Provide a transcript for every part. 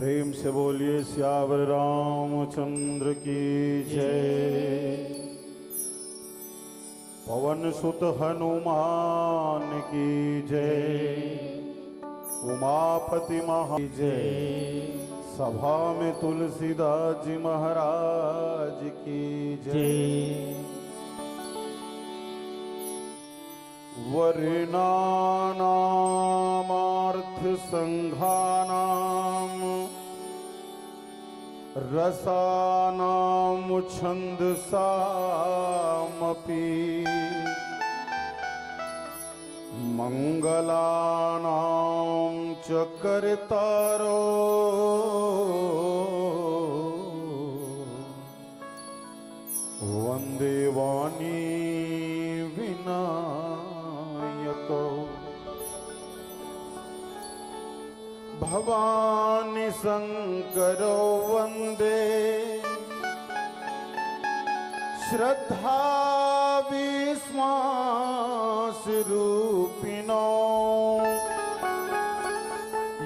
प्रेम से बोलिए सियावर रामचंद्र की जय। पवन सुत हनुमान की जय। उमापति महा जय। सभा में तुलसीदास जी महाराज की जय। वर्णानामार्थ संघानाम रसानां छंदसामपि मंगलानां च कर्तारो वंदे वाणी विनायको। भवानी शंकरो वंदे श्रद्धा विश्वास रूपिणो।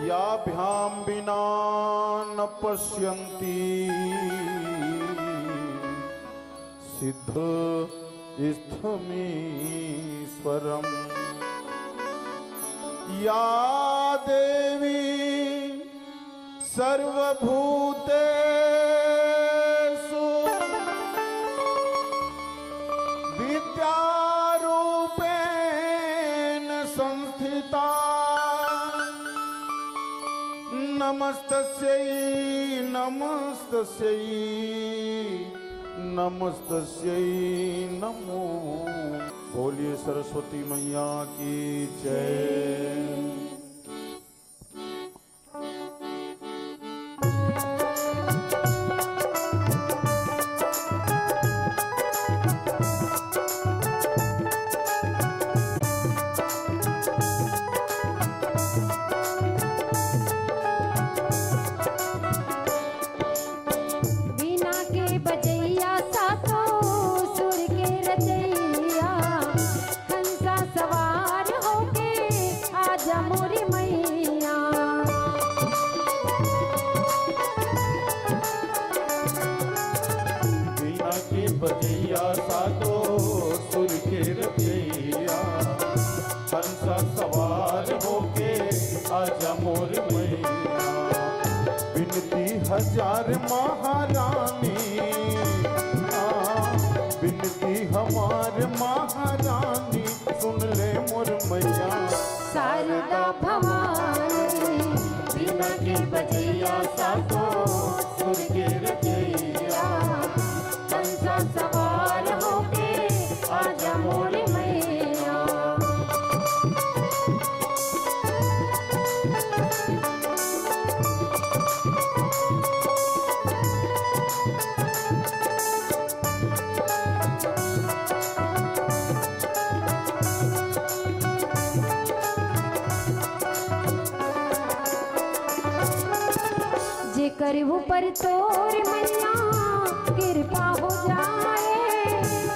याभ्यां विना न पश्यन्ति सिद्ध स्थमीश्वरम्। या देवी सर्वभूतेषु विद्यारूपेण संस्थिता। नमस्तस्यै नमस्तस्यै नमस्तस्यै नमो। बोलिए सरस्वती मैया की जय। बजैया सातो सुर के रचैया। हंसा सवार होके आजा मोर मैया। बिनती हजार महारानी बिनती हमार महारानी सुन ले मोर मैया। शारदा भवानी बिना के बजैया सातो सुर के रचैया। हंसा सवार होके आजा मोर मैया। जेकर ऊपर तोर मैया कृपा हो जाए।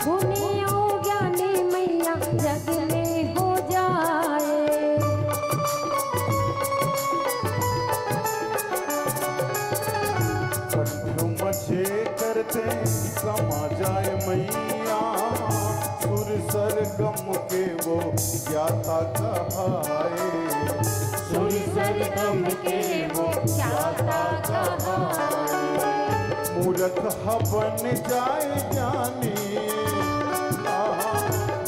गुणी और ज्ञानी मैया जग में हो जाए। कंठ मछे करते समा जाए मैया सुर सरगम के वो ज्ञाता कहाए सुर सरगम के वो ज्ञाता कहाए मूरख बन जाए ज्ञानी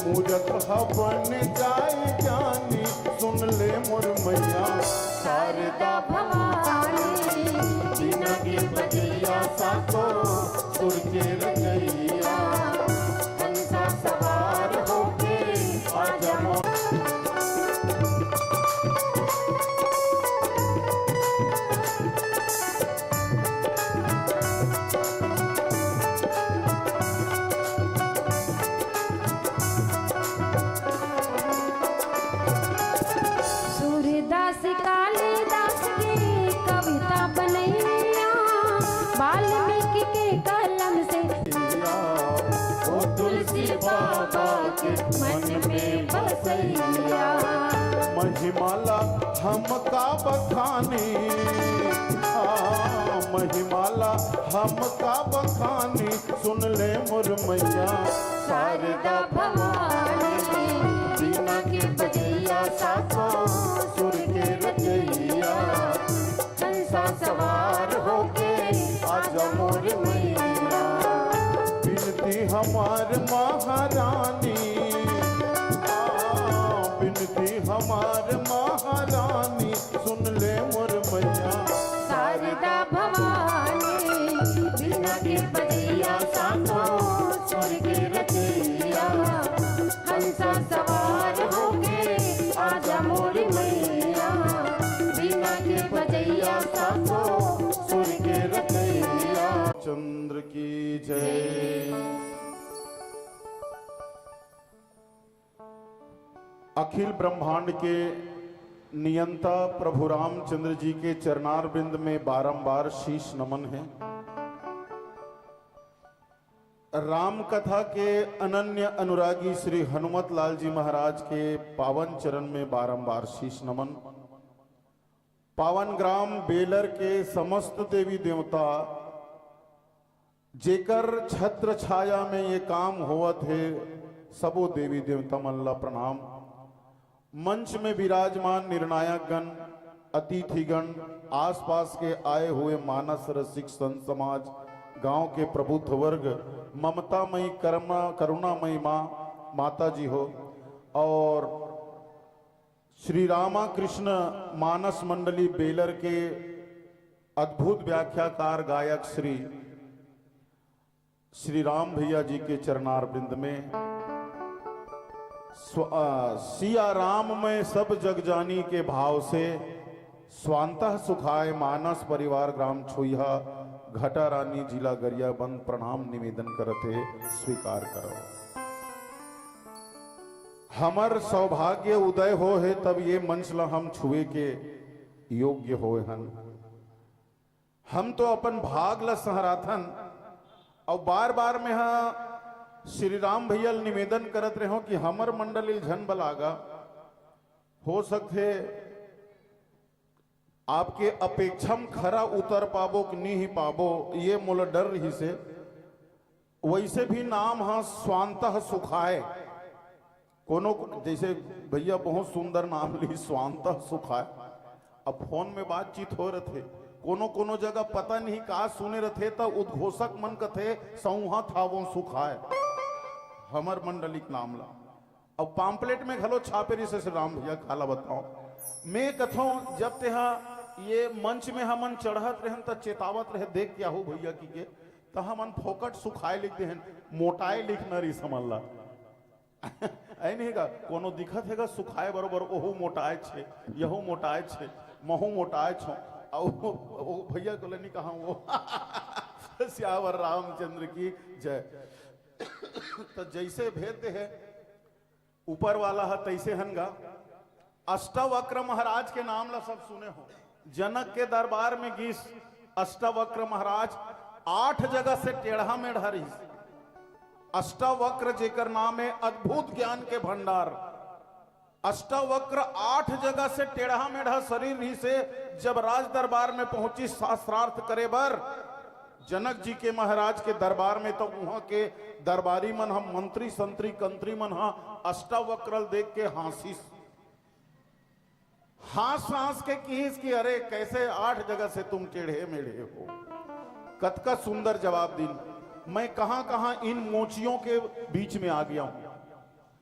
मूरख बन जाए ज्ञानी सुन ले मोर मैया शारदा भवानी बिना के बजैया सातो सुर के रचैया हंसा सवार होके आजा मोर सूरदास कालिदास की कविता बनैया वाल्मीकि के कलम से ओ तुलसी बाबा के मन में बसैया महिमाला हम का बखानी महिमाला हम का बखानी सुन ले मोर मैया शारदा भवानी बिना के बजैया सातो सुर के रचैया हंसा सवार होके आजा मोर मैया बिनती हमार महारानी बिनती हमार महारानी सुन ले मोर मैया शारदा भवानी बिना के बजैया सातो सुर के रचैया हंसा सवार होके आजा मोर मैया बिना के बजैया सातो सुर के रचैया चंद्र की जय। अखिल ब्रह्मांड के नियंता प्रभु रामचंद्र जी के चरणार बिंद में बारंबार शीश नमन है। राम कथा के अनन्य अनुरागी श्री हनुमत लाल जी महाराज के पावन चरण में बारंबार शीश नमन। पावन ग्राम बेलर के समस्त देवी देवता जेकर छत्र छाया में ये काम हुआ थे सबो देवी देवता मल्ला प्रणाम। मंच में विराजमान निर्णायक गण, अतिथिगण, आसपास के आए हुए मानस रसिक संत समाज, गांव के प्रबुद्ध वर्ग, ममतामयी करुणामयी माँ माता जी हो और श्री रामा कृष्ण मानस मंडली बेलर के अद्भुत व्याख्याकार गायक श्री राम भैया जी के चरणार बिंद में सिया राम में सब जग जानी के भाव से स्वांतः सुखाय मानस परिवार ग्राम छुईहा घटा रानी जिला गरियाबंद प्रणाम निवेदन करते स्वीकार करो। हमर सौभाग्य उदय हो है तब ये मंच ला हम छुए के योग्य हो हन। हम तो अपन भाग ला सहराथन और बार बार में हाँ श्री राम भैया निवेदन करत रहे हो कि हमर मंडल झन बलागा हो सकते आपके अपेक्षम खरा उतर पाबो कि नहीं पाबो ये मोला डर रही से। वैसे भी नाम हाँ स्वांतः सुखाए कोनो जैसे भैया बहुत सुंदर नाम ली स्वांतः सुखाए। अब फोन में बातचीत हो रहे थे कोनो कोनो जगह पता नहीं कहा सुने रहे तो उद्घोषक मन कथे सौहा था वो सुखाए हमर मंडलिक नाम ला। अब पाम्पलेट में घलो छापे रही से राम भैया खाला बताओ मैं कथो जब तेहा ये मंच में हमन चढ़त रहन त चेतावत रहे देख क्या हो भैया की के तो हमन फोकट सुखाए लिख दे मोटाए लिखना रही समझ ला ऐ नहीं का कोनो दिखत हैगा सुखाए बरोबर ओहू मोटाए छे यहू मोटाए छे महू मोटाए छो ओ भैया को नहीं कहा वो श्यावर रामचंद्र की जय। तो जैसे भेद है ऊपर वाला है तैसे हनगा। अष्टवक्र महाराज के नाम ला सब सुने हो। जनक के दरबार में गीस अष्टवक्र महाराज 8 जगह से टेढ़ा मेढ़ा रही। अष्टवक्र जेकर नाम है अद्भुत ज्ञान के भंडार। अष्टवक्र 8 जगह से टेढ़ा मेढ़ा शरीर ही से जब राज दरबार में पहुंची शास्त्रार्थ करे बर जनक जी के महाराज के दरबार में तो वहां के दरबारी मन हम मंत्री संतरी कंत्री मन अष्टावक्रल देख के हंस के कीस कि अरे कैसे 8 जगह से तुम टेढ़े मेढ़े हो। कतका सुंदर जवाब दी। मैं कहां कहां इन मोचियों के बीच में आ गया हूं,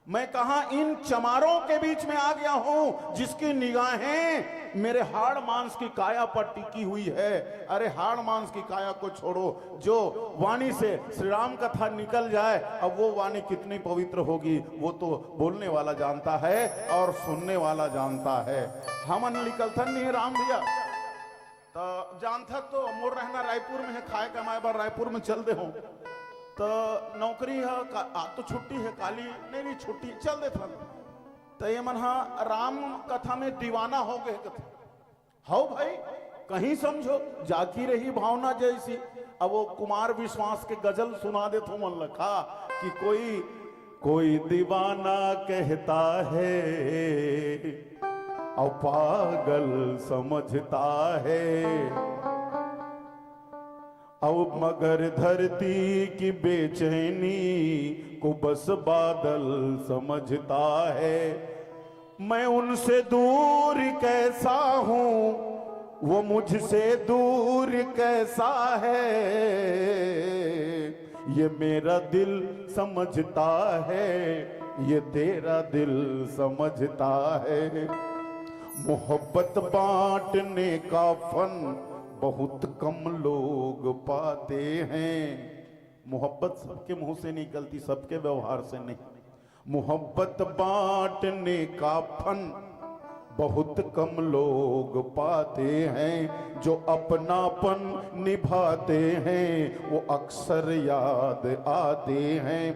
मैं कहां इन चमारों के बीच में आ गया हूं जिसकी निगाहें मेरे हाड़ मांस की काया पर टिकी हुई है। अरे हाड़ मांस की काया को छोड़ो, जो वाणी से श्री राम कथा निकल जाए, अब वो वाणी कितनी पवित्र होगी वो तो बोलने वाला जानता है और सुनने वाला जानता है। हमन निकलथन नहीं राम भैया तो जानता तो मोर रहना रायपुर में है, खाए कमाए बार रायपुर में चल दे हो तो नौकरी है, आज तो छुट्टी है, काली नहीं छुट्टी चल दे था तो ये मन राम कथा में दीवाना हो गए कथा हो भाई। कहीं समझो जाकी रही भावना जैसी। अब वो कुमार विश्वास के गजल सुना दे तो मन लखा कि कोई दीवाना कहता है और पागल समझता है, अब मगर धरती की बेचैनी को बस बादल समझता है। मैं उनसे दूर कैसा हूं, वो मुझसे दूर कैसा है, ये मेरा दिल समझता है, ये तेरा दिल समझता है। मोहब्बत बांटने का फन बहुत कम लोग पाते हैं। मोहब्बत सबके मुंह से निकलती, सबके व्यवहार से नहीं। मोहब्बत बांटने का फन बहुत कम लोग पाते हैं, जो अपनापन निभाते हैं वो अक्सर याद आते हैं।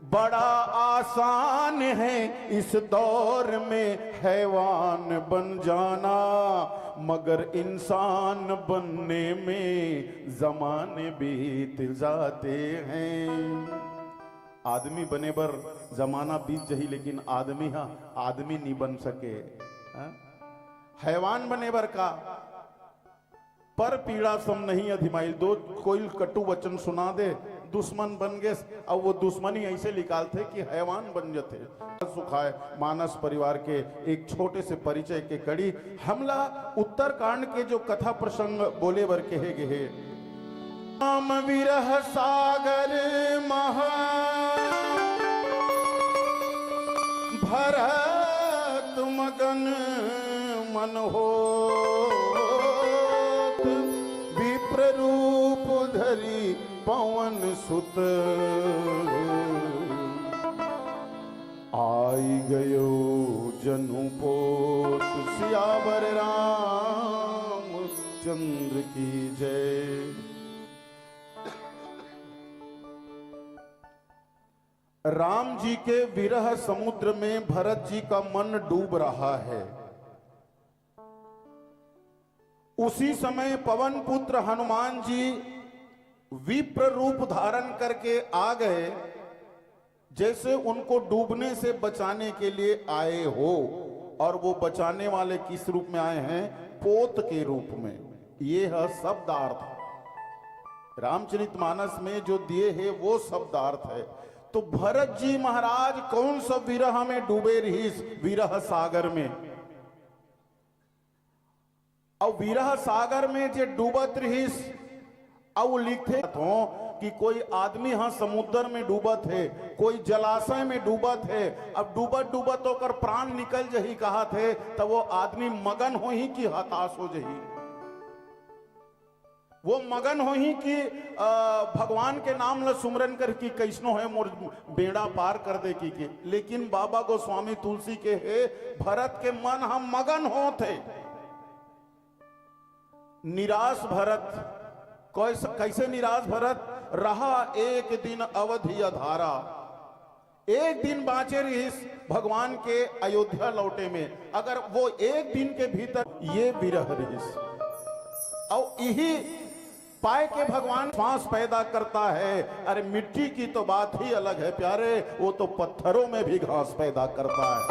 बड़ा आसान है इस दौर में हैवान बन जाना, मगर इंसान बनने में जमाने बीत जाते हैं। आदमी बने बर जमाना बीत जही, लेकिन आदमी नहीं बन सके। हैवान बने बर का पर पीड़ा सम नहीं अधिमाइल। दो कोई कटु वचन सुना दे दुश्मन बन गए, अब वो दुश्मनी ऐसे निकालते कि हैवान बन जाते। सुखाए मानस परिवार के एक छोटे से परिचय के कड़ी हमला उत्तरकांड के जो कथा प्रसंग बोले बर कहे गए। राम विरह सागर महा भरत मगन मन हो, विप्र रूप धरी पवन सुत आई गयो जनु पोत। सियावर राम चंद्र की जय। राम जी के विरह समुद्र में भरत जी का मन डूब रहा है। उसी समय पवन पुत्र हनुमान जी विप्र रूप धारण करके आ गए, जैसे उनको डूबने से बचाने के लिए आए हो। और वो बचाने वाले किस रूप में आए हैं? पोत के रूप में। ये है शब्दार्थ। रामचरितमानस में जो दिए है वो शब्दार्थ है। तो भरत जी महाराज कौन सा विरह में डूबे रही? विरह सागर में। और विरह सागर में जो डूबत रही, अब लिखे तो कि कोई आदमी हाँ समुद्र में डूबत है, कोई जलाशय में डूबत है। अब डूबत डूबत होकर प्राण निकल जही कहा थे, तब वो आदमी मगन हो ही कि हताश हो जही। वो मगन हो ही कि भगवान के नाम ल सुमरन कर की कैसनो है मोर बेड़ा पार कर दे की। लेकिन बाबा गोस्वामी तुलसी के है भरत के मन हम मगन हो थे। निराश भरत कैसे निराश भरत रहा? एक दिन अवधि अधारा, एक दिन बाँचे रही भगवान के अयोध्या लौटे में। अगर वो एक दिन के भीतर ये विरह रही, और यही पाए के भगवान श्वास पैदा करता है। अरे मिट्टी की तो बात ही अलग है प्यारे, वो तो पत्थरों में भी घास पैदा करता है।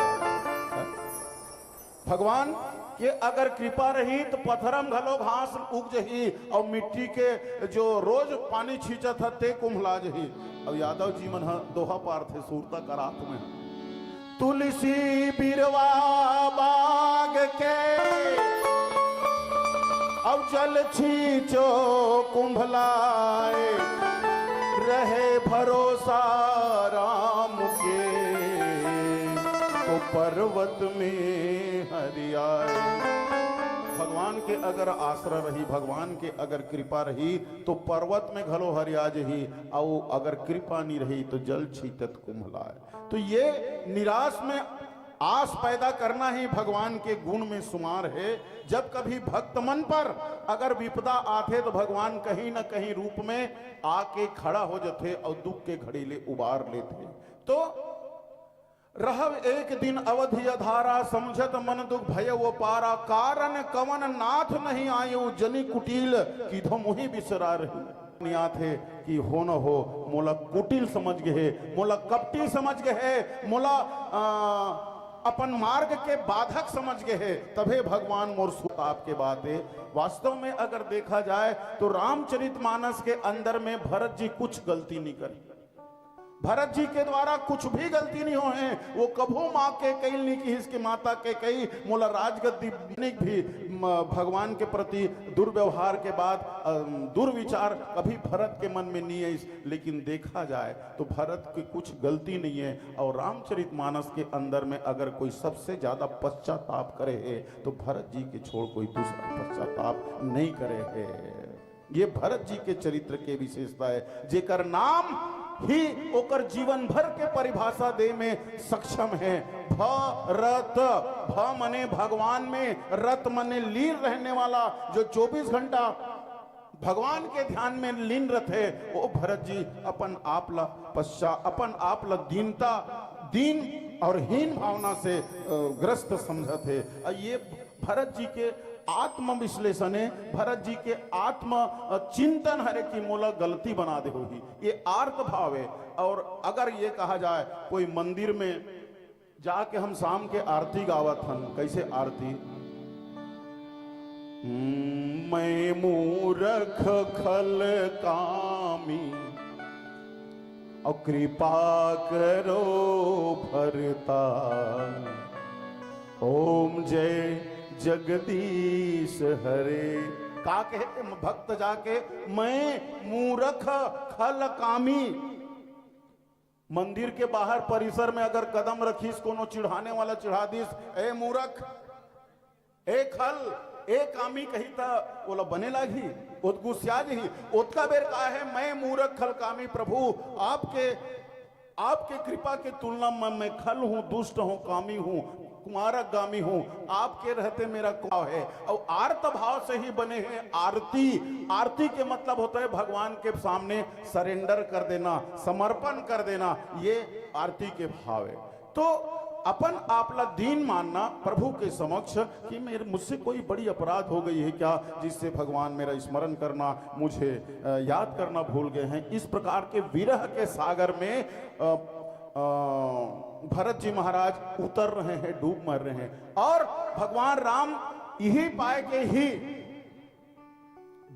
भगवान कि अगर कृपा रही तो पत्थरम घलो घास उग जही और मिट्टी के जो रोज पानी छींचत ह ते कुम्हला जही। अब यादव जी मन दोहा पार थे सूरता करात में तुलसी बिरवा बाग के अब जल छींचो कुंभलाए रहे भरोसा राम के तो पर्वत में हरियाए। भगवान के अगर आश्रय रही, भगवान के अगर कृपा रही तो पर्वत में घलो हरिया जही और अगर कृपा नहीं रही तो जल छीतत कुम्हलाए। तो ये निराश में आस पैदा करना ही भगवान के गुण में शुमार है। जब कभी भक्त मन पर अगर विपदा आते तो भगवान कहीं न कहीं रूप में आके खड़ा हो जाते और दुख के घड़ीले उबार लेते। तो रहब एक दिन अवधि अधारा समझत मन दुख भय वो पारा कारण कवन नाथ नहीं आयो जनी कुटिल किधो मुही बिसरा रही। थे कि हो न हो मोला कुटिल समझ गए, मोला कपटी समझ गए, मोला अपन मार्ग के बाधक समझ गए, तभे भगवान मोर सुत आपके बातें। वास्तव में अगर देखा जाए तो रामचरितमानस के अंदर में भरत जी कुछ गलती नहीं करी। भरत जी के द्वारा कुछ भी गलती नहीं हो है। वो कभू माँ के कई नहीं की इसकी माता के कई मोला राजगद्दी भी भगवान के प्रति दुर्व्यवहार के बाद दुर्विचार कभी भरत के मन में नहीं है। लेकिन देखा जाए तो भरत की कुछ गलती नहीं है। और रामचरितमानस के अंदर में अगर कोई सबसे ज्यादा पश्चाताप करे है तो भरत जी के छोड़ कोई दूसरा पश्चाताप नहीं करे है। ये भरत जी के चरित्र के विशेषता है जेकर नाम ही ओकर जीवन भर के परिभाषा दे में सक्षम है। भरत, भ मने भगवान में, रत मने लीन रहने वाला जो 24 घंटा भगवान के ध्यान में लीन रहे वो भरत जी अपन आप ला दीनता दीन और हीन भावना से ग्रस्त समझत है। ये भरत जी के आत्म विश्लेषण है, भरत जी के आत्म चिंतन हरे की मोला गलती बना दे होगी, ये आर्त भाव है। और अगर ये कहा जाए कोई मंदिर में जाके हम शाम के आरती गावत हन, कैसे आरती? मैं मूरख खल कामी और कृपा करो भरता, ओम जय जगदीश हरे। का कहते भक्त जाके मैं मूरख खल कामी। मंदिर के बाहर परिसर में अगर कदम रखीस कोनो चिढ़ाने वाला चिढ़ा दीस, ए मूरख, ए खल, ए कामी कही था बोला बने लागी ओत गुस्सा जी ओतका बेर का है मैं मूरख खल कामी। प्रभु आपके कृपा के तुलना में मैं खल हूं, दुष्ट हूं, कामी हूं, कुमारक गामी हूं, आपके रहते मेरा भाव है। और आर्त भाव से ही बने हैं आरती। आरती के मतलब होता है भगवान के सामने सरेंडर कर देना, समर्पण कर देना, ये आरती के भाव है। तो अपन आपला दीन मानना प्रभु के समक्ष कि मेरे मुझसे कोई बड़ी अपराध हो गई है क्या जिससे भगवान मेरा स्मरण करना, मुझे याद करना भूल गए हैं। इस प्रकार के विरह के सागर में भरत जी महाराज उतर रहे हैं, डूब मर रहे हैं। और भगवान राम यही पाए के ही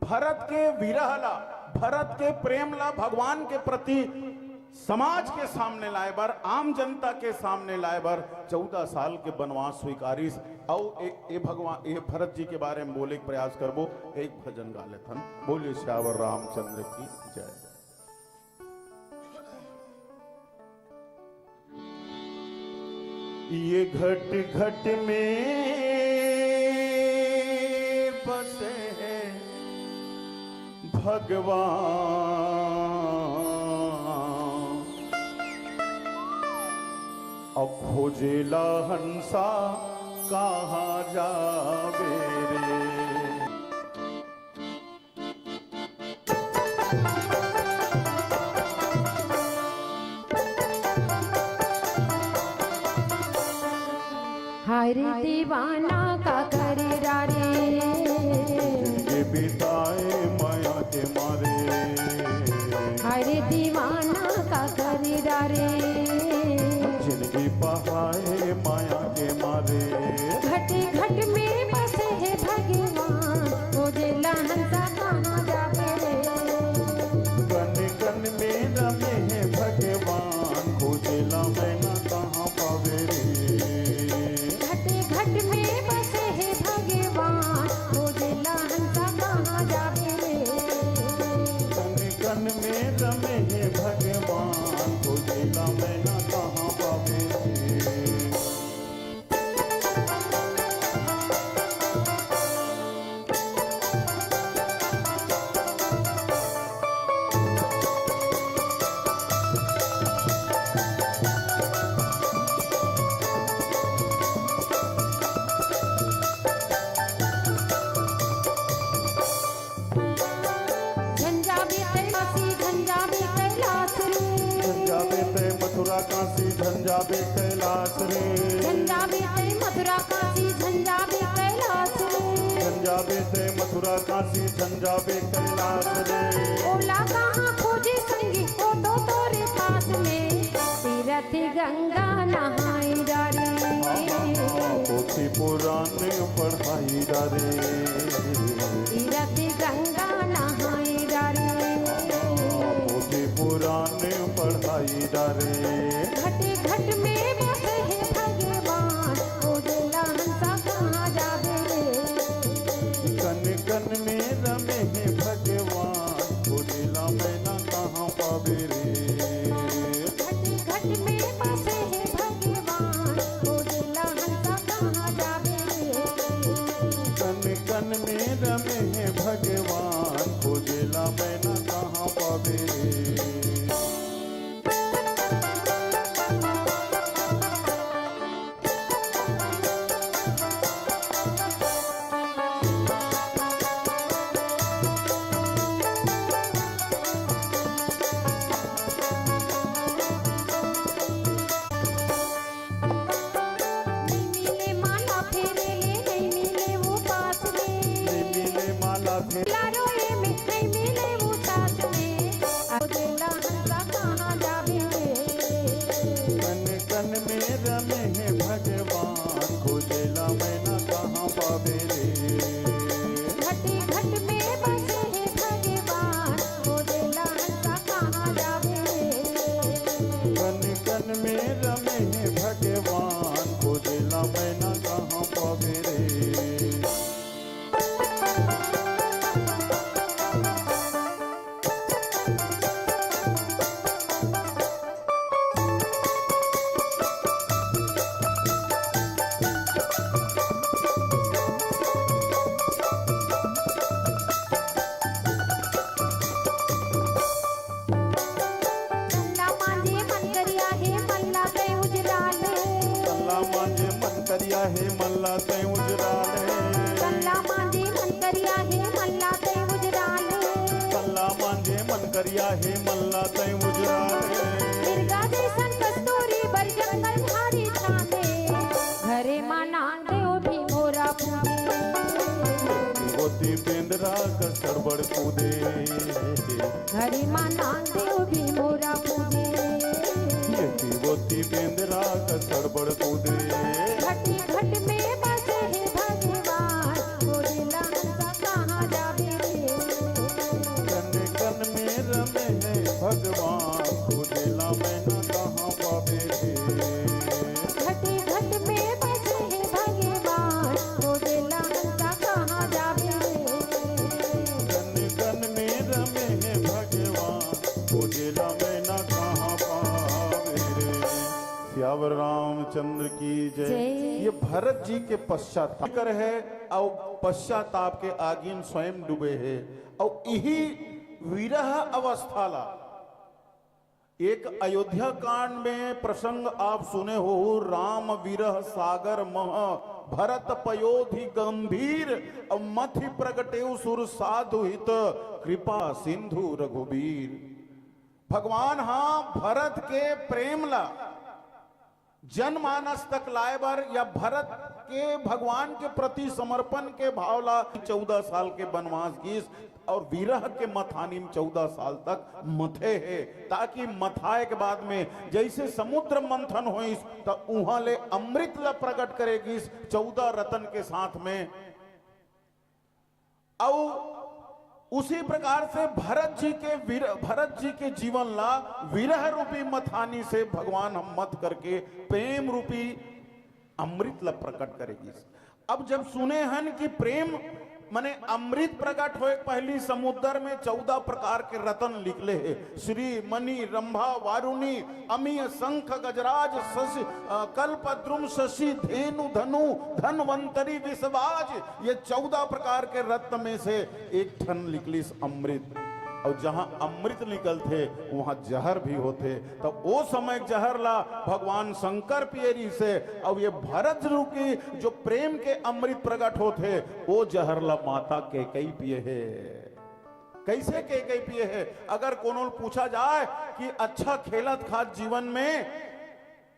भरत के विरह ला, भरत के प्रेम ला भगवान के प्रति समाज के सामने लाए बर, आम जनता के सामने लाए बर 14 साल के वनवास स्वीकारिस। और ए भगवान ये भरत जी के बारे में बोले प्रयास करबो। एक भजन गा लेथन, बोलिए श्यावर रामचंद्र की जय। ये घट घट में बसे हैं भगवान, अब खोजेला हंसा कहाँ जावे रे। हरे दीवाना का करेरा रे, ये बिताए माया के मारे। हरे दीवाना का करेरा रे, जिंदगी बहाए माया के मारे। घटे घट में झंझावे ते मथुरा काशी झंझावे कैलाश रे झंझावे ते मथुरा काशी झंझावे कैलाश रे झंझावे ते मथुरा काशी झंझावे कैलाश रे ओला कहाँ खोजे संगी ओ तो तोरे पास में तीरथ गंगा नहाई डारे पोथी पुराने पढ़ाई डारे तीरथ गंगा नहाई डारे पोथी पुराने पढ़ाई डारे घट घट में बसे है भगवान ओ दिला हंसा कहाँ जावे रे कन कन में रमे है भगवान बोलेला मैना कहाँ पावे रे घट घट में बसे है भगवान ओ दिला हंसा कहाँ जावे रे कन कन में रमे है भगवान बोलेला मैना कहाँ पावे रे नहीं मिले माला फेरे ले नहीं मिले वो पास में मिले माला थे लारोए में नहीं मिले वो साथ में ओ दिला हंसा कहाँ जावे रे कन कन में रमे है भगवान खोजेला मैना कहाँ पावे रे घट घट में बसे है भगवान ओ दिला हंसा कहाँ जावे रे कन कन में रमे है भगवान खोजेला मैना कहाँ पावे रे कल्ला मांझे मन करिया है मल्ला ते उजराले कल्ला मांझे मन करिया है मल्ला ते उजराले कल्ला मांझे मन करिया है मल्ला ते उजराले कल्ला मांझे मन करिया है मल्ला ते उजराले मिर्गा जैसन कस्तूरी बर जंगल झाड़ी छाने घरे माना देव भी मोरा पूजे होती बेंदरा कसर बड़ कूदे घरे माना देव भी मोरा पूजे येती होती बेंदरा कसर बड़ कूदे घट घट में बसे है भगवान ओ दिला हंसा कहाँ जावे रे कन कन में रमे है भगवान खोजेला मैना कहाँ पावे रे घट घट में बसे है भगवान ओ दिला हंसा कहाँ जावे रे कन कन में रमे है भगवान खोजेला मैना कहाँ पावे रे सियावर रामचंद्र की जय जय। ये भरत जी के पश्चाताप कर है और पश्चाताप के आगिन स्वयं डूबे है और यही विरह अवस्था ला एक अयोध्या कांड में प्रसंग आप सुने हो राम विरह सागर मह भरत पयोधि गंभीर और मथि प्रगटेउ सुर साधु हित कृपा सिंधु रघुबीर भगवान हाँ भरत के प्रेम ला जनमानस तक लाए बर या भरत के भगवान के प्रति समर्पण के भाव ला 14 साल के वनवास की और विरह के मथानी में 14 साल तक मथे है ताकि मथाए के बाद में जैसे समुद्र मंथन हो तो उहा ले अमृत ला प्रकट करेगी 14 रतन के साथ में और उसी प्रकार से भरत जी के जीवन ला विरह रूपी मथानी से भगवान हम मत करके प्रेम रूपी अमृत ला प्रकट करेगी। अब जब सुने हन कि प्रेम माने अमृत प्रकट होए पहली समुद्र में 14 प्रकार के रतन निकले हैं श्री मणि रंभा वारुणी अमीय शंख गजराज शशि कल्पद्रुम शशि धेनु धनु धनवंतरी विषवाज ये 14 प्रकार के रत्न में से एक ठन निकली अमृत और जहां अमृत निकलते वहां जहर भी होते तो वो समय जहर ला भगवान शंकर पियरी से और ये भरत की जो प्रेम के अमृत प्रकट होते वो जहर ला माता के कई पिए है कैसे के पिए है। अगर कोनो पूछा जाए कि अच्छा खेलत खात जीवन में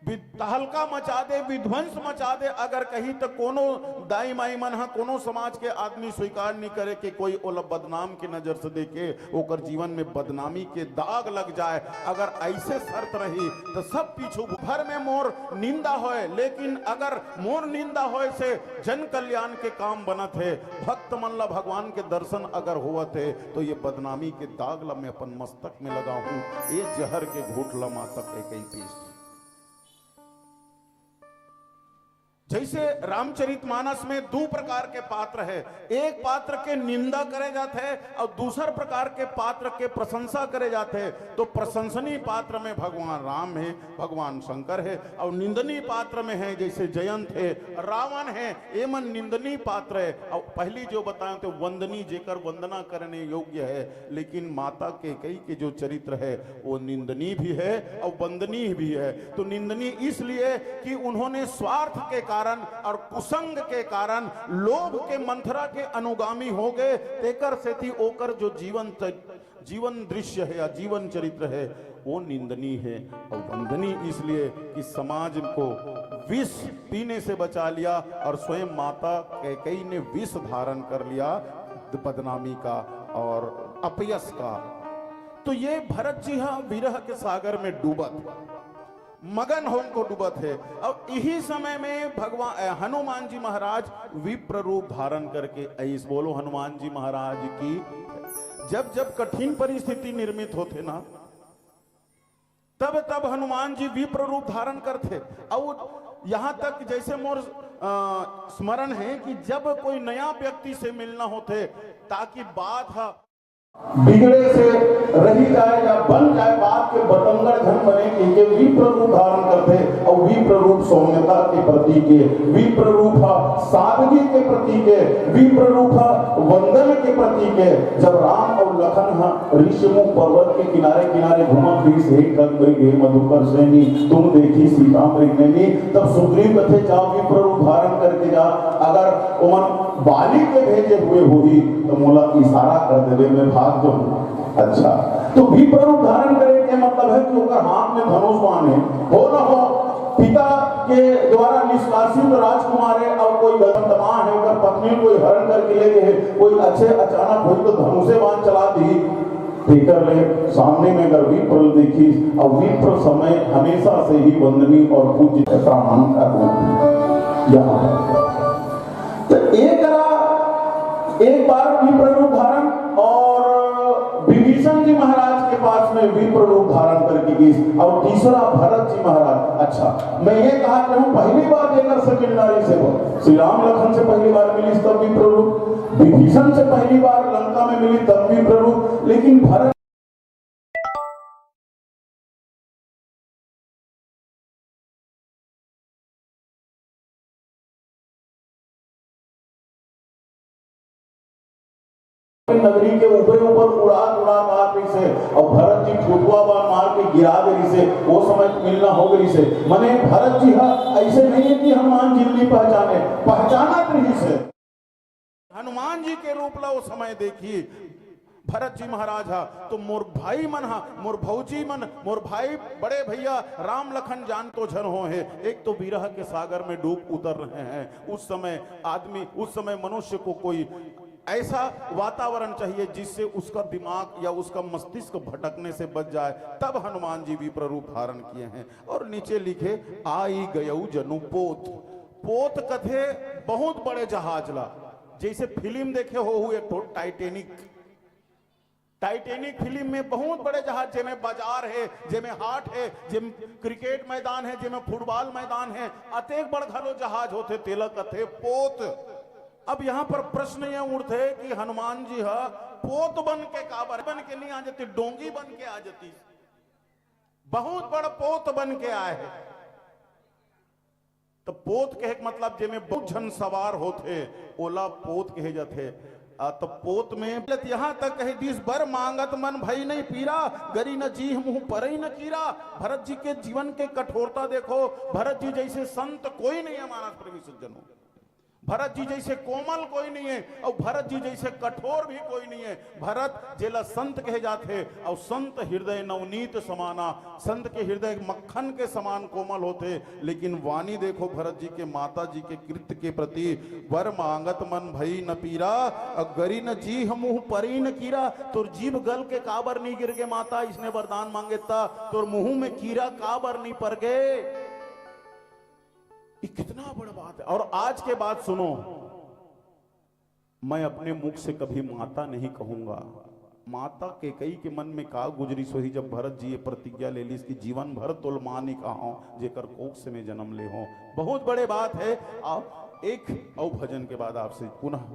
तहलका मचा दे, विध्वंस मचा दे, अगर कहीं तो कोनो दाई माई मन हा, कोनो समाज के आदमी स्वीकार नहीं करे कि कोई ओला बदनाम की नजर से देखे, ओकर जीवन में बदनामी के दाग लग जाए। अगर ऐसे शर्त रही तो सब पीछू भर में मोर निंदा होए, लेकिन अगर मोर निंदा होए से जन कल्याण के काम बनत है, भक्त मन ला भगवान के दर्शन अगर होवत है, तो ये बदनामी के दाग ला मैं अपन मस्तक में लगाऊं, ये जहर के घूट ला मातक एक ही पीस। जैसे रामचरितमानस में दो प्रकार के पात्र है, एक पात्र के निंदा करे जाते हैं और दूसर प्रकार के पात्र के प्रशंसा करे जाते हैं। तो प्रशंसनीय पात्र में भगवान राम है, भगवान शंकर है, और निंदनीय पात्र में है जैसे जयंत है, रावण है, एमन निंदनीय पात्र है। और पहली जो बताएं तो वंदनीय, जेकर वंदना करने योग्य है, लेकिन माता कैकेयी के जो चरित्र है वो निंदनीय भी है और वंदनीय भी है। तो निंदनीय इसलिए कि उन्होंने स्वार्थ के कारण और कुसंग के कारण लोभ के मंथरा के अनुगामी हो गए, तेकर सेती ओकर जो जीवन दृश्य है या जीवन चरित्र है वो निंदनीय है। और वंदनीय इसलिए कि समाज को विष पीने से बचा लिया और स्वयं माता कैकेयी ने विष धारण कर लिया बदनामी का और अपयश का। तो ये भरत जी हाँ विरह के सागर में डूबत, मगन होकर डूबत है। और यही समय में भगवान हनुमान जी महाराज विप्र रूप धारण करके, ऐस बोलो हनुमान जी महाराज की, जब जब कठिन परिस्थिति निर्मित होते ना, तब तब हनुमान जी विप्र रूप धारण करते। और यहां तक जैसे मोर स्मरण है कि जब कोई नया व्यक्ति से मिलना होते ताकि बात बिगड़े से रही जाए या बन जाए, बात के बतंगड़ धन बने कि विप्र रूप धारण करते। और विप्र रूप सौम्यता के प्रतीक है, विप्र रूप सादगी के प्रतीक है, विप्र रूप वंदन के प्रतीक है। जब राम और लखन ऋषिमुख पर्वत के किनारे किनारे घुमा फिर से गे मधुकर सैनी तुम देखी सीता मृगनैनी, तब सुग्रीव कथे जाओ विप्र रूप धारण करके जा। अगर उमन बाली के भेजे हुए हुई तो मोला इशारा कर दे मैं भाग जाऊं। अच्छा, तो विप्र रूप धारण करे के मतलब है कि ओकर हाथ में धनुष बाण है, हो ना हो पिता के द्वारा निष्कासित राजकुमार है और कोई गंतमा है, ओकर पत्नी कोई हरण करके ले गए, कोई अच्छे अचानक हुई तो धनुषे बाण चला दी। तेकर ले सामने में अगर विप्र देखी, और विप्र समय हमेशा से ही वंदनीय और पूज्य ब्राह्मण का रूप यहाँ एक बार विप्र रूप धारण, और विभीषण जी महाराज के पास में विप्र रूप धारण करके गई, और तीसरा भरत जी महाराज। अच्छा, मैं ये कहा कि हम पहली बार लेकर से मिलनारी से श्री राम लखन से पहली बार मिली तब विप्र रूप, विभीषण से पहली बार लंका में मिली तब विप्र रूप, लेकिन भरत नगरी के ऊपर उड़ा मार रही से, और भरत जी फुटुआ बार मार के गिरा दे से, वो समय मिलना हो गई से। मने भरत जी ऐसे नहीं है कि हनुमान जी नहीं पहचाना रही से, हनुमान जी के रूप ला वो समय देखिए भरत जी महाराज हा। तो मोर भाई मन हा, मोर भौजी मन, मोर भाई बड़े भैया राम लखन जान तो झन हो है, एक तो विरह के सागर में डूब उतर रहे हैं। उस समय मनुष्य को कोई ऐसा वातावरण चाहिए जिससे उसका दिमाग या उसका मस्तिष्क भटकने से बच जाए, तब हनुमान जी विप्र रूप धारण किए हैं। और नीचे लिखे आई गयऊ जनु पोत, पोत कथे बहुत बड़े जहाज ला, जैसे फिल्म देखे हो हुए तो टाइटेनिक फिल्म में बहुत बड़े जहाज, जेमे बाजार है, जेमे हाट है, जेमे क्रिकेट मैदान है, जेमे फुटबॉल मैदान है, अतेक बड़ घलो जहाज होते तेलक कथे पोत। अब यहाँ पर प्रश्न यह उठते कि हनुमान जी पोत बन के काबर बन के नहीं आ जाती, डोंगी बन के आ जाती, बहुत बड़ा पोत बन के आए है। तो पोत कहे मतलब जेमे बहुत जन सवार होते ओला पोत कहे जाते। तो पोत में यहाँ तक कहे दिस बर मांगत मन भई नहीं पीरा, गरी न जी मुंह पर ही न कीरा। भरत जी के जीवन के कठोरता देखो, भरत जी जैसे संत कोई नहीं है मानस पर भी सज्जनों। भरत जी जैसे कोमल कोई नहीं है और भरत जी जैसे कठोर भी कोई नहीं है। भरत जेला संत कहे जाते और संत हृदय नवनीत समाना, संत के हृदय मक्खन के समान कोमल होते। लेकिन वाणी देखो भरत जी के माता जी के कृत्य के प्रति, वर मांगत मन भई न पीरा अगरी न जी मुंह परी न कीरा। तोर जीभ गल के काबर नहीं गिर के माता, इसने वरदान मांगे था तोर मुंह में कीरा काबर नहीं पड़ गए। ये कितना बड़ा बात है। और आज के बाद सुनो, मैं अपने मुख से कभी माता नहीं कहूंगा। माता के कई के मन में का गुजरी सोही जब भरत जी ये प्रतिज्ञा ले ली इसकी जीवन भर तोल मां नहीं कहा जेकर कोख से में जन्म ले हो। बहुत बड़े बात है। आप एक और भजन के बाद आपसे पुनः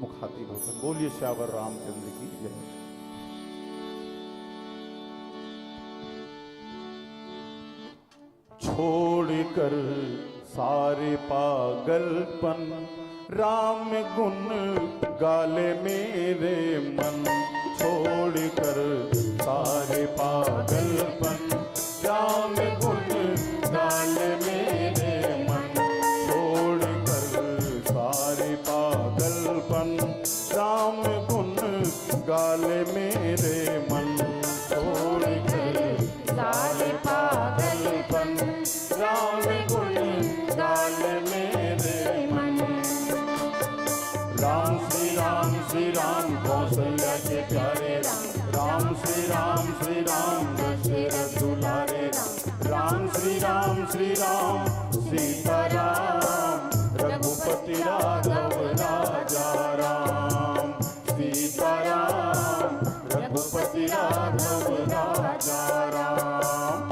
मुखातिब होकर बोलिए श्यावर रामचंद्र की जय। छोड़कर सारे पागलपन राम गुण गाले मेरे मन। छोड़कर सारे पागलपन राम गुण गाले मेरे मन। छोड़कर सारे पागलपन राम गुण गाले मेरे मन। छोड़कर सारे पागलपन राम गुण गाले मेरे मन। राम श्री राम कौशल्या के प्यारे राम। राम श्री राम दशरथ दुलारे राम। राम श्री राम सीता राम रघुपति राघव राजा राम। सीता राम रघुपति राघव राजा राम।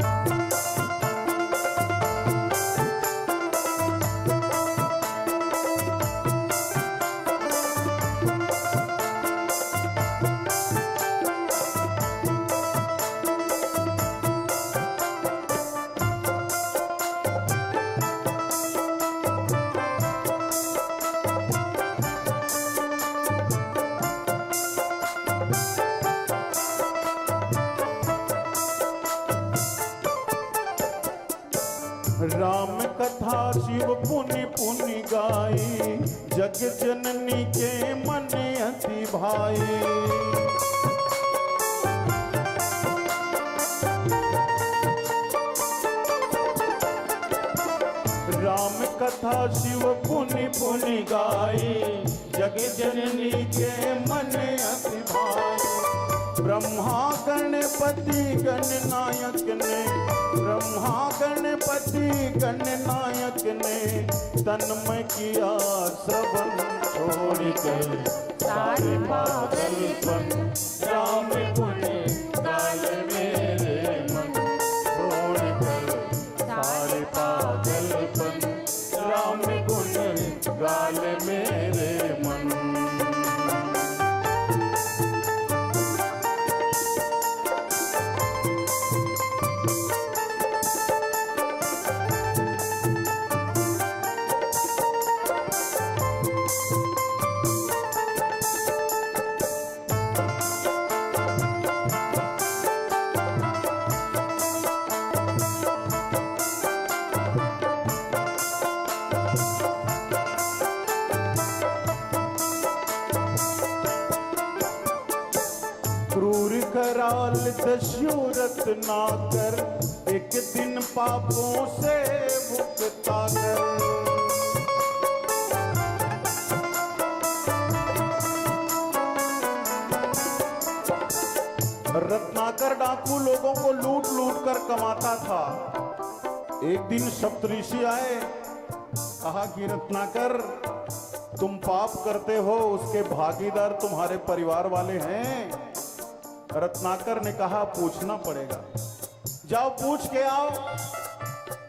राम कथा शिव पुनि पुनि गाई जग जननी के मन अति भाई। राम कथा शिव पुनि पुनि गाई जग जननी के मन अति भाई। ब्रह्मा गणपति गणनायक ने, ब्रह्मा गणपति गणनायक ने तन्मय किया श्रवण। छोड़कर सारे पागलपन राम गुण गाले मेरे मन। छोड़कर सारे पागलपन राम गुण गाले मेरे मन। क्रूर कराल दशरथ ना कर एक दिन पापों से भुगता कर। रत्नाकर डाकू लोगों को लूट लूट कर कमाता था। एक दिन सप्तऋषि आए, कहा कि रत्नाकर तुम पाप करते हो उसके भागीदार तुम्हारे परिवार वाले हैं। रत्नाकर ने कहा पूछना पड़ेगा, जाओ पूछ के आओ।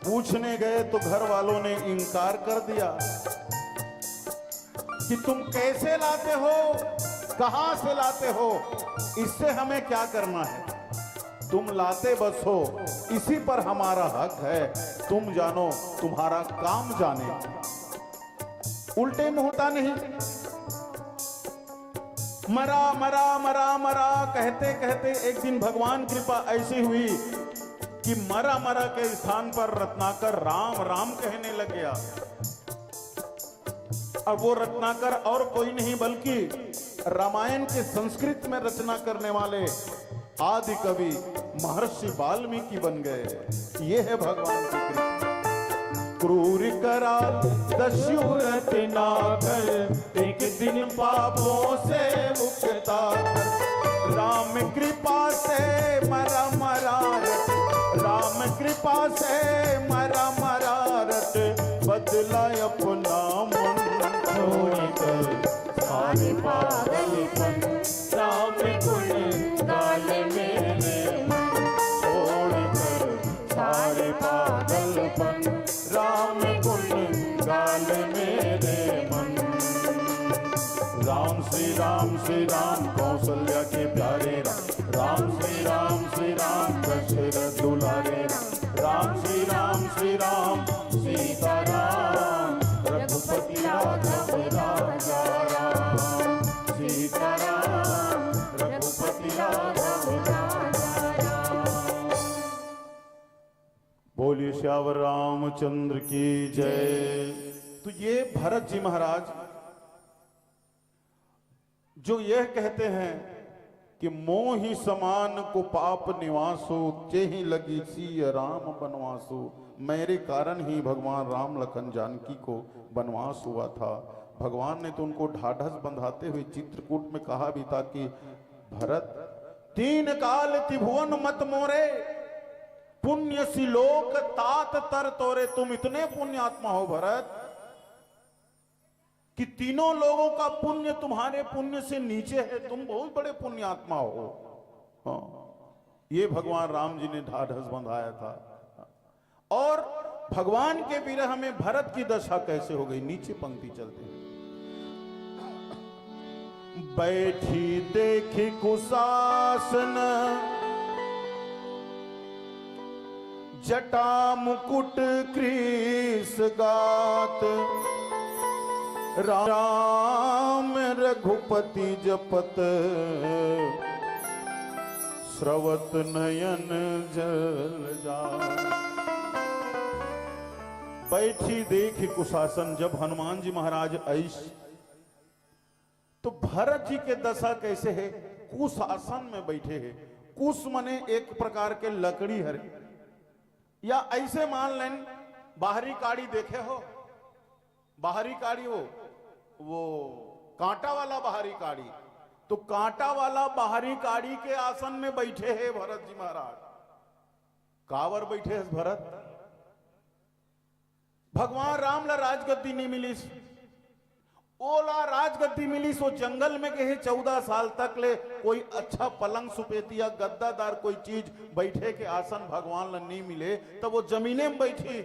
पूछने गए तो घर वालों ने इनकार कर दिया कि तुम कैसे लाते हो, कहां से लाते हो, इससे हमें क्या करना है। तुम लाते बस हो, इसी पर हमारा हक है। तुम जानो तुम्हारा काम जाने। उल्टे में होता नहीं। मरा मरा मरा मरा कहते कहते एक दिन भगवान कृपा ऐसी हुई कि मरा मरा के स्थान पर रत्नाकर राम राम कहने लग गया। और वो रचनाकर और कोई नहीं बल्कि रामायण के संस्कृत में रचना करने वाले आदि कवि महर्षि वाल्मीकि बन गए। ये है भगवान की कृपा। क्रूर कराल दस्युरत ना कर, एक दिन पापों से मुक्ता कर। राम कृपा से मरा मरारत, राम कृपा से मरा मरारत, बदला अपना मन छोड़कर सारे पागलपन। राम गुण गाले मेरे मन छोड़कर सारे पागलपन, राम गुण गाले मेरे मन। राम श्री राम श्री राम कौशल्या के प्यारे राम, राम श्री राम श्री राम दशरथ दुलारे राम, श्री राम सीता राम रघुपति राघव राजा राम, सीता राम रघुपति राघव राजा राम। बोलिए श्यावर रामचंद्र की जय। तो ये भरत जी महाराज जो यह कहते हैं कि मोहि समान को पाप निवासो, चेहि लगी सी राम बनवासो। मेरे कारण ही भगवान राम लखन जानकी को बनवास हुआ था। भगवान ने तो उनको ढाढ़स बंधाते हुए चित्रकूट में कहा भी था कि भरत तीन काल त्रिभुवन मत मोरे, पुण्य सी लोक तात तर तोरे। तुम इतने पुण्यात्मा हो भरत कि तीनों लोगों का पुण्य तुम्हारे पुण्य से नीचे है। तुम बहुत बड़े पुण्यात्मा हो। हाँ, ये भगवान राम जी ने ढाढ़स बंधाया था। और भगवान के विरह में भरत की दशा कैसे हो गई, नीचे पंक्ति चलते हैं। बैठी देखी कुशासन, जटा मुकुट क्रीस गात, राम रघुपति जपत, स्रवत नयन जल जा। बैठी देखी कुशासन, जब हनुमान जी महाराज ऐश, तो भरत जी के दशा कैसे है, कुशासन में बैठे हैं। कुश मने एक प्रकार के लकड़ी हरे, या ऐसे मान लें बाहरी काड़ी देखे हो, बाहरी काड़ी वो कांटा वाला बाहरी काड़ी, तो कांटा वाला बाहरी काड़ी के आसन में बैठे हैं भरत जी महाराज। कावर बैठे हैं भरत। भगवान राम ला राजगद्दी नहीं मिली, ओला राजगद्दी मिली सो जंगल में गए 14 साल तक ले कोई अच्छा पलंग सुपेतिया गद्दादार कोई चीज बैठे के आसन भगवान ला नहीं मिले, तब वो जमीने में बैठी,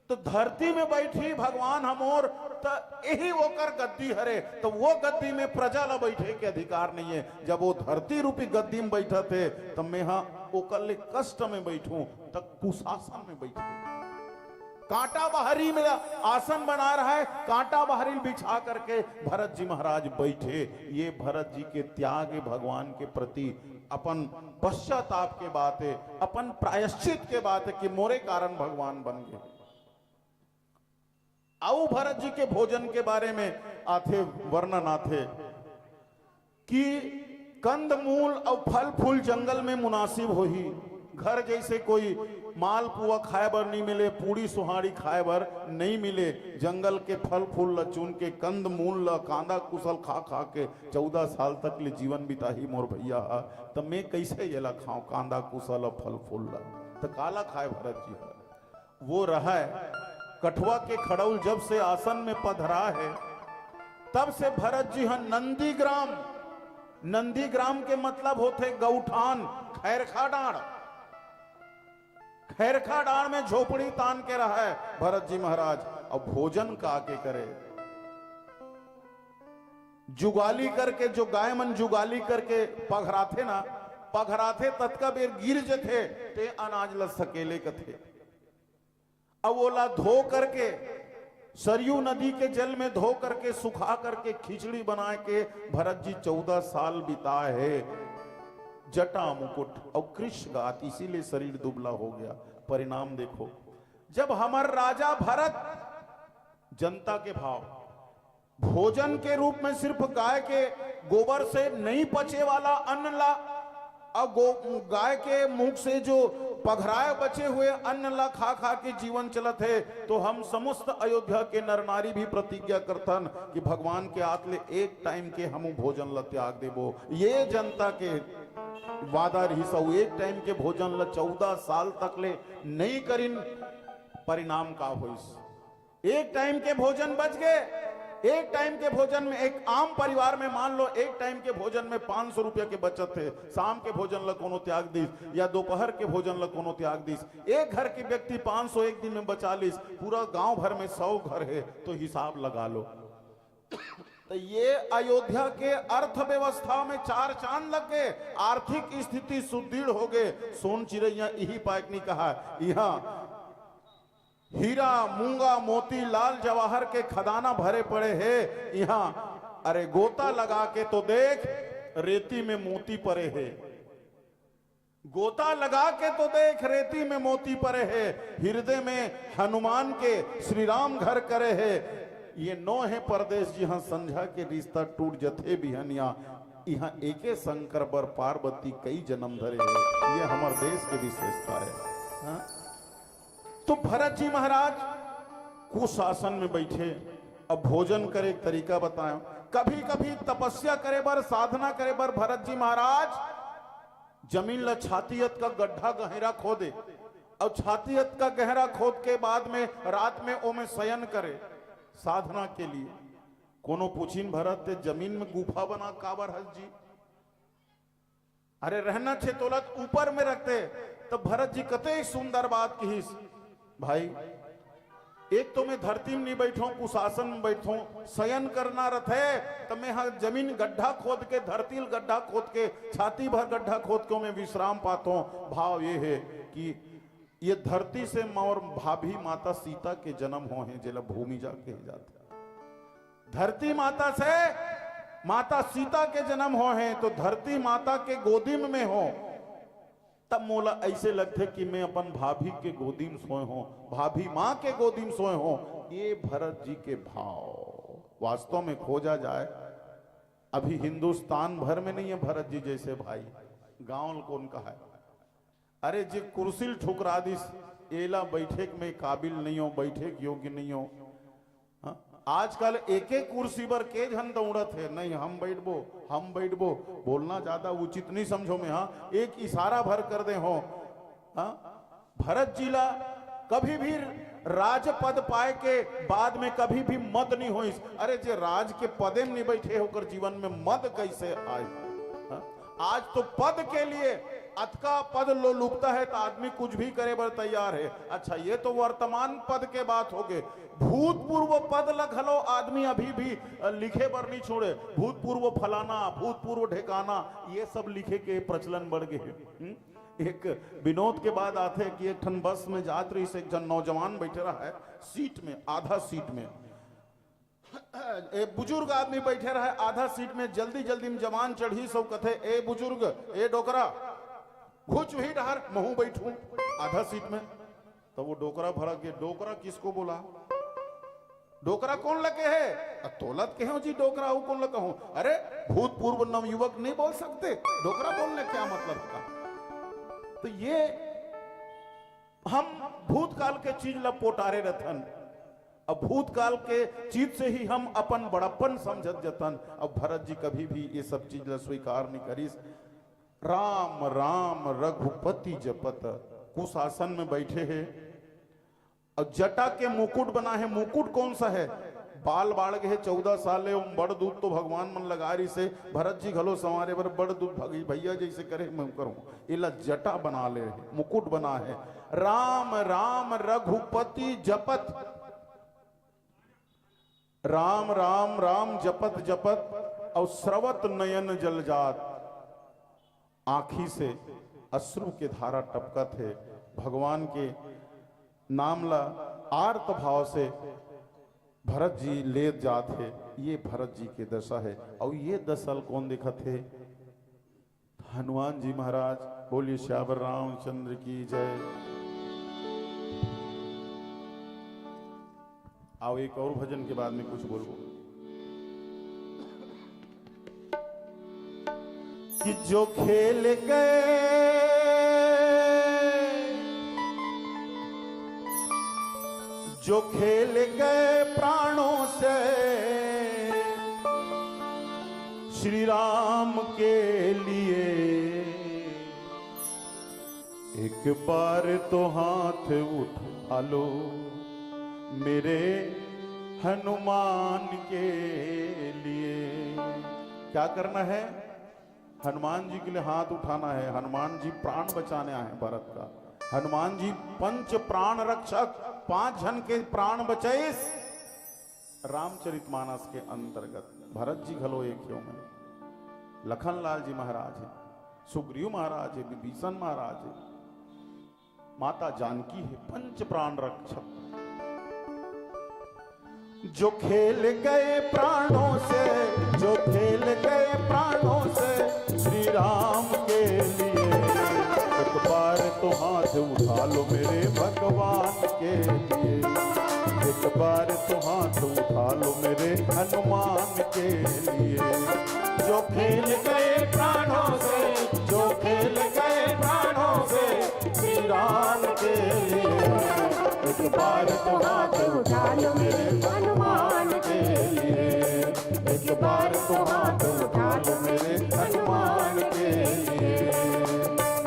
तो धरती में बैठी भगवान हमोर, तो यही वो कर गद्दी हरे, तो वो गद्दी में प्रजा ला बैठे के अधिकार नहीं है। जब वो धरती रूपी गद्दी में बैठा थे तब मैं हाँ ओकल कष्ट में बैठूं, तक कुशासन में बैठे। कांटा बाहरी में आसन बना रहा है, कांटा बाहरी बिछा करके भरत जी महाराज बैठे। ये भरत जी के त्याग भगवान के प्रति, अपन पश्चाताप के बात है, अपन प्रायश्चित के बात है कि मोरे कारण भगवान बन गए। आओ भरत जी के भोजन के बारे में आथे वर्णन आथे कि कंद मूल और फल फूल जंगल में मुनासिब हो ही। घर जैसे कोई माल पुआ खाए बर नहीं मिले, पूड़ी सुहाड़ी खाए बर नहीं मिले, जंगल के फल फूल ल चुन के कंद मूल ल कांदा कुशल खा खा के 14 साल तक ले जीवन बिताही मोर भैया। तब मैं कैसे ये ला खाऊं कांदा कुशल और फल फूल ला, तो काला खाए भरत जी। वो रहा है कठुआ के खड़ौल जब से आसन में पधरा है, तब से भरत जी हैं नंदीग्राम। नंदीग्राम के मतलब होते गौठान, खैरखा डांड। खैरखा डांड में झोपड़ी तान के रहा है भरत जी महाराज। अब भोजन का आके करे, जुगाली करके, जो गाय मन जुगाली करके पघराथे ना, पघराथे तत्का बेर गिर जथे ते अनाज ल सकेले कथे। अब ओला धो करके सरयू नदी के जल में धो करके सुखा करके खिचड़ी बना के भरत जी 14 साल बिताए है। जटा मुकुट और कृष्ण गात, इसीलिए शरीर दुबला हो गया। परिणाम देखो, जब हमार राजा भरत जनता के भाव भोजन के रूप में सिर्फ गाय के गोबर से नहीं पचे वाला अन्न ला, अब गाय के मुख से जो पघराए बचे हुए अन्न ला खा खा के जीवन चलत है। तो हम समस्त अयोध्या के नर नारी भी प्रतिज्ञा करतन कि भगवान के आतले एक टाइम के हम भोजन ला त्याग देबो। ये जनता के वादा रही सौ, एक टाइम के भोजन ला 14 साल तक ले नहीं करिन, परिणाम का होइस। एक टाइम के भोजन बच गए। एक टाइम के भोजन में एक आम परिवार में मान लो एक टाइम के भोजन में 500 रुपया के बचत है, शाम के भोजन ला कोनो त्याग दीस या दोपहर के भोजन ला कोनो त्याग दीस। एक घर के व्यक्ति 500 एक दिन में बचा लीस, पूरा गांव भर में 100 घर है तो हिसाब लगा लो। तो ये अयोध्या के अर्थव्यवस्था में 4 चांद लग गए, आर्थिक स्थिति सुदृढ़ हो गए। सोन चिड़ैया यही पायक ने कहा, यहाँ हीरा मूंगा मोती लाल जवाहर के खदाना भरे पड़े हैं, यहाँ अरे गोता लगा के तो देख रेती में मोती पड़े हैं। गोता लगा के तो देख रेती में मोती पड़े हैं, हृदय में हनुमान के श्री राम घर करे है। ये 9 है परदेश जहां संझा के रिश्ता टूट जथे बिहनिया, यहाँ एके शंकर बर पार्वती कई जन्म धरे है। ये हमारे देश की विशेषता है। हाँ? तो भरत जी महाराज कुशासन में बैठे, अब भोजन करे एक तरीका बताएं। कभी कभी तपस्या करे बर, साधना करे बर भरत जी महाराज जमीन ला छातीयत का गड्ढा गहरा खोदे, और छातीयत का गहरा खोद के बाद में रात में ओ में शयन करे साधना के लिए। कोनो पूछिन भरत ते जमीन में गुफा बना काबर हस जी, अरे रहना छे तोलत ऊपर में रखते। तो भरत जी कते सुंदर बात कही भाई, एक तो मैं धरती में नहीं बैठो, कुशासन में बैठो, शयन करना रथे तो मैं हाँ जमीन गड्ढा खोद के, धरती गड्ढा खोद के, छाती भर गड्ढा खोद के मैं विश्राम पाता हूं। भाव ये है कि ये धरती से मोर भाभी माता सीता के जन्म हो हैं, जिला भूमि जाके जाते। धरती माता से माता सीता के जन्म हो हैं, तो धरती माता के गोदी में हो, तब मोला ऐसे लगते कि मैं अपन भाभी के गोदी में सोए हो, भाभी माँ के गोदी में सोए हो। ये भरत जी के भाव वास्तव में खोजा जाए अभी हिंदुस्तान भर में नहीं है भरत जी जैसे भाई। गांव कौन कहा है, अरे जे कुर्सी ठुकरा दिस एला बैठे में काबिल नहीं हो, बैठे योग्य नहीं हो। आजकल एक एक कुर्सी पर के झन दौड़त है, नहीं हम बैठबो बोलना ज्यादा उचित नहीं समझो में। हाँ, एक इशारा भर कर दे हो। हाँ, भरत जिला कभी भी राजपद पाए के बाद में कभी भी मद नहीं हो। अरे जे राज के पदे में नहीं बैठे होकर जीवन में मद कैसे आए। हाँ? आज तो पद के लिए अतका पद लो लुकता है तो आदमी कुछ भी करे बर तैयार है। अच्छा, ये तो वर्तमान पद के बात हो गए, भूतपूर्व पद लखलो आदमी अभी भी लिखे बर नहीं छोड़े। भूतपूर्व फलाना, भूतपूर्व ढेकाना, ये सब लिखे के प्रचलन बढ़ गए। एक विनोद के बाद आते कि एक ठन बस में जात रही से एक जन नौजवान बैठे रहा है सीट में, आधा सीट में एक बुजुर्ग आदमी बैठे रहा है आधा सीट में। जल्दी जल्दी में जवान चढ़ी सब कथे, ए बुजुर्ग, ए डोकरा, घुच भी डहर महू बैठू आधा सीट में। तो वो डोकरा भरा के, डोकरा किसको बोला, डोकरा कौन लगे है, तोलत के हो जी डोकरा वो कौन लगा हूं। अरे भूतपूर्व नवयुवक नहीं बोल सकते, डोकरा बोलने क्या मतलब का। तो ये हम भूतकाल के चीज लपोटारे रथन, अब भूतकाल के चीज से ही हम अपन बड़प्पन समझत जतन। अब भरत जी कभी भी ये सब चीज ला स्वीकार नहीं करीस। राम राम रघुपति जपत, कुशासन में बैठे हैं और जटा के मुकुट बना है। मुकुट कौन सा है, बाल बाढ़ गए 14 साल ले, बड़ दूध तो भगवान मन लगा रही से। भरत जी घलो संवारे बर बड़ दूध भैया जैसे करे मैं करूं, इला जटा बना ले, मुकुट बना है। राम राम रघुपति जपत, राम राम राम जपत जपत, और स्रवत नयन जल जात, आंखी से अश्रु के धारा टपकत है। भगवान के नाम ला आर्त भाव से भरत जी ले जात है। ये भरत जी के दशा है। और ये दशा कौन दिखत है, हनुमान जी महाराज। बोलिए श्यावर रामचंद्र की जय। आओ एक और भजन के बाद में कुछ बोलूं। कि जो खेल गए जो खेल गए प्राणों से श्री राम के लिए, एक बार तो हाथ उठा लो मेरे हनुमान के लिए। क्या करना है? हनुमान जी के लिए हाथ उठाना है। हनुमान जी प्राण बचाने आए हैं भारत का। हनुमान जी पंच प्राण रक्षक, 5 जन के प्राण बचाए रामचरितमानस के अंतर्गत। भरत जी घलो एक क्यों में, लखनलाल जी महाराज है, सुग्रीव महाराज है, विभीषण महाराज है, माता जानकी है, पंच प्राण रक्षक। जो खेल गए प्राणों से, जो खेल गए प्राणों से श्री राम के लिए, एक बार तो हाथ उठा लो मेरे भगवान के लिए। एक बार तो हाथ उठा लो मेरे हनुमान के लिए। जो खेल गए प्राणों से, जो खेल गए प्राणों से श्री राम के लिए, एक बार तो हाथ उठा लो मेरे हनुमान के लिए। एक बार तो हाथ उठा लो मेरे हनुमान के लिए।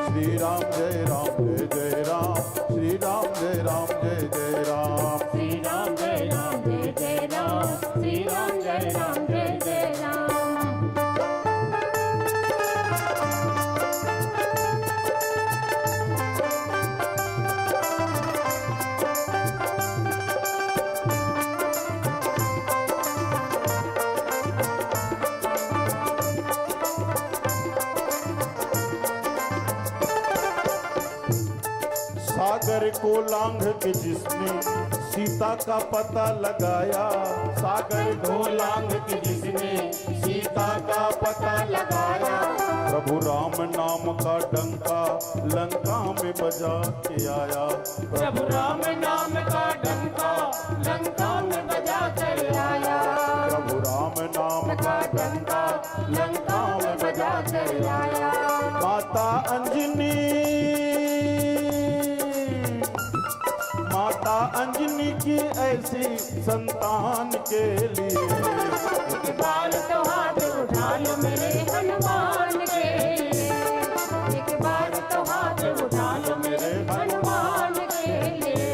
श्री राम जय राम जय जय राम, श्री राम जय राम जय जय राम, श्री राम जय राम जय जय राम, श्री राम जय राम जय जय राम। सागर को लांघ के जिसने सीता का पता लगाया, सागर को लांघ के जिसने सीता का पता लगाया, प्रभु राम नाम का डंका लंका में बजा के आया। प्रभु राम नाम का डंका लंका में बजा कर आया। प्रभु राम नाम का डंका लंका में बजा कर आया। माता अंजनी, माता अंजनी की ऐसी संतान के लिए, एक बार तो हाथ उठा लो मेरे हनुमान के लिए। एक बार तो हाथ उठा लो मेरे हनुमान के लिए।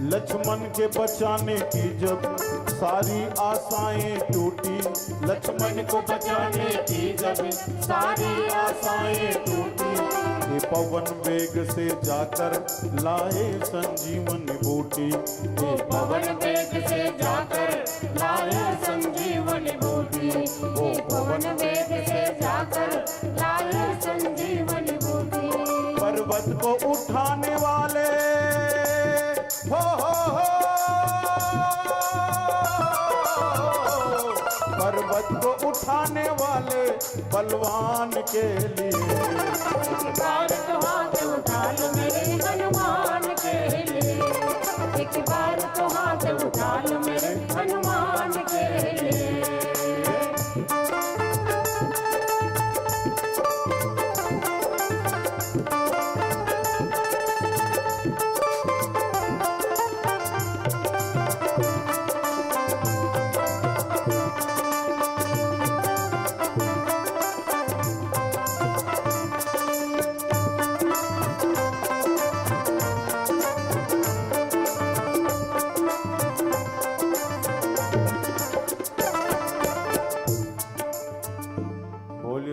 लक्ष्मण के बचाने की जब सारी आशाएं टूटी, लक्ष्मण को बचाने की जब सारी आशाएं टूटी, ये पवन वेग से जाकर लाए संजीवनी बूटी। ये पवन वेग से जाकर लाए संजीवनी बूटी। ये पवन वेग से जाकर लाए संजीवनी बूटी। पर्वत को उठाने वाले हो पर्वत को उठाने वाले बलवान के लिए, एक बार तो हाथ उठा लो मेरे हनुमान के लिए। एक बार तो हाथ उठा लो मेरे हनुमान के लिए।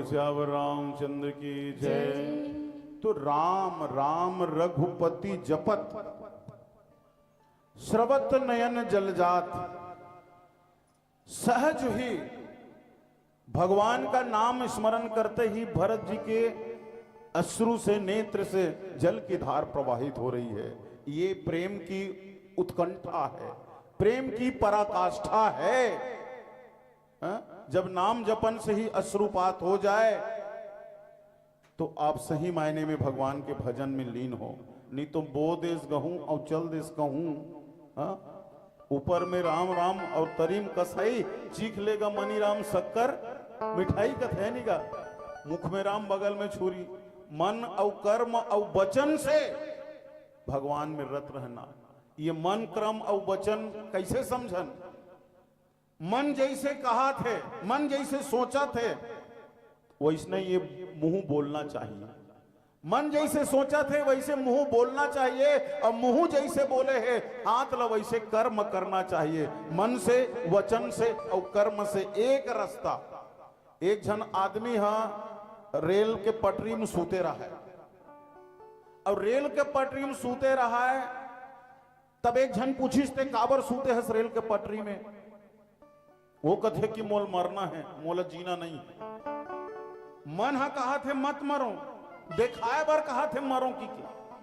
श्यावर रामचंद्र की जय। तो राम राम रघुपति जपत, श्रवत नयन जलजात, सहज ही भगवान का नाम स्मरण करते ही भरत जी के अश्रु से, नेत्र से जल की धार प्रवाहित हो रही है। ये प्रेम की उत्कंठा है, प्रेम की पराकाष्ठा है। जब नाम जपन से ही अश्रुपात हो जाए तो आप सही मायने में भगवान के भजन में लीन हो। नहीं तो बो देश गहूं और चल देश कहूं, ऊपर में राम राम और तरीम कसाई, चीख लेगा मनी राम शक्कर मिठाई कथे नहीं का, मुख में राम बगल में छुरी। मन और कर्म और वचन से भगवान में रत रहना। ये मन, कर्म और वचन कैसे समझन? मन जैसे कहा थे, मन जैसे सोचा थे, वैसने ये मुंह बोलना चाहिए। मन जैसे सोचा थे वैसे मुंह बोलना चाहिए, और मुंह जैसे बोले हैं हाथ लो वैसे कर्म करना चाहिए। मन से, वचन से और कर्म से एक रास्ता। एक जन आदमी रेल के पटरी में सूते रहा है, और रेल के पटरी में सूते रहा है। तब एक जन पूछिस ते काबर सूते है रेल के पटरी में? वो कथे कि मोल मरना है, मोल जीना नहीं है। मन कहा थे मत मरो, दिखाए बर कहा थे मरो की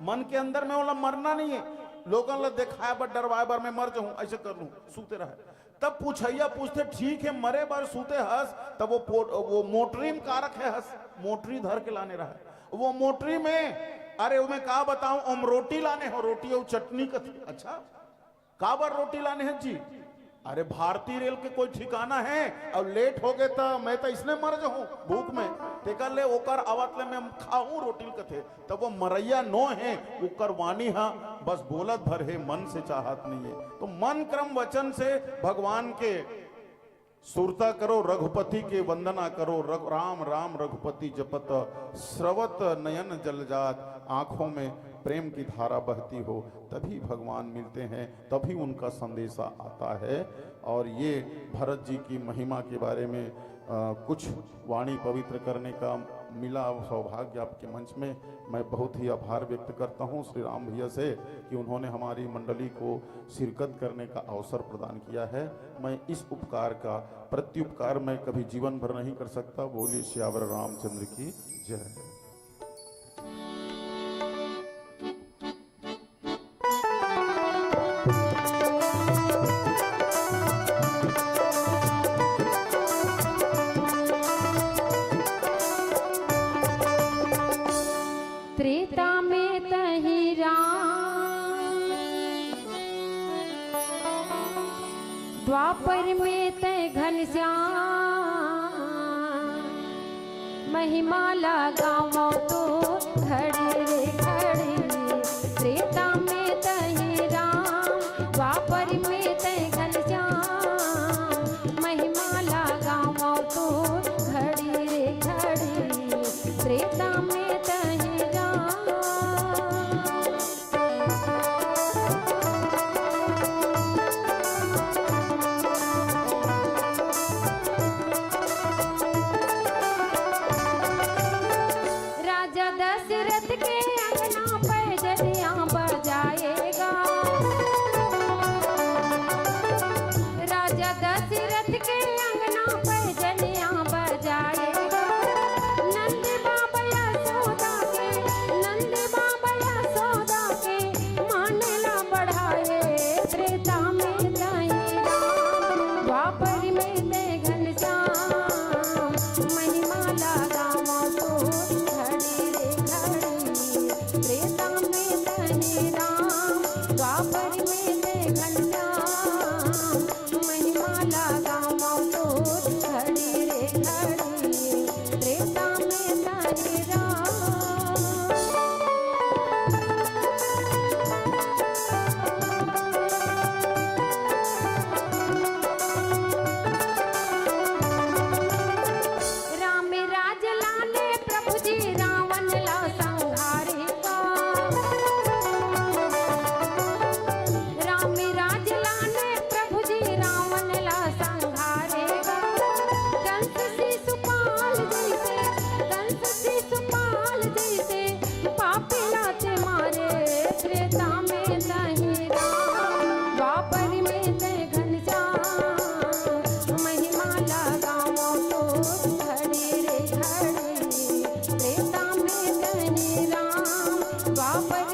मन के अंदर में बोला मरना नहीं है, लोगों ने दिखाए बर, डरवाए बर मैं मर जाऊं, ऐसे कर लूं, सूते रहे। तब पूछैया पूछते ठीक है मरे बार सूते हंस, तब वो मोटरी में कारक है हंस, मोटरी धर के लाने रहा। वो मोटरी में अरे उन्हें कहा बताऊं, ओम रोटी लाने हो, रोटी और चटनी का। अच्छा का बार रोटी लाने हैं जी? अरे भारतीय रेल के कोई ठिकाना है, अब लेट हो गए तो मैं तो इसने मर जाऊं भूख में, टेका ले ओकर आवत ले मैं खाऊं रोटी कथे। तब वो मरैया नो है, ओकर वाणी बस बोलत भर है, मन से चाहत नहीं है। तो मन क्रम वचन से भगवान के सुरता करो, रघुपति के वंदना करो। राम राम रघुपति जपत, स्रवत नयन जल जात। आंखों में प्रेम की धारा बहती हो तभी भगवान मिलते हैं, तभी उनका संदेशा आता है। और ये भरत जी की महिमा के बारे में कुछ वाणी पवित्र करने का मिला सौभाग्य आपके मंच में। मैं बहुत ही आभार व्यक्त करता हूं श्री राम भैया से कि उन्होंने हमारी मंडली को शिरकत करने का अवसर प्रदान किया है। मैं इस उपकार का प्रत्युपकार मैं कभी जीवन भर नहीं कर सकता। बोलिए श्यावर रामचंद्र की जय। त्रेता में तहि राम, द्वापर में तय घनश्याम। महिमा लगावो तो खड़े रे खड़े, त्रेता में तहि राम, द्वापर में तय घनश्याम। महिमा लगावो तो खड़े रे खड़े, त्रेता में तहि दशरथ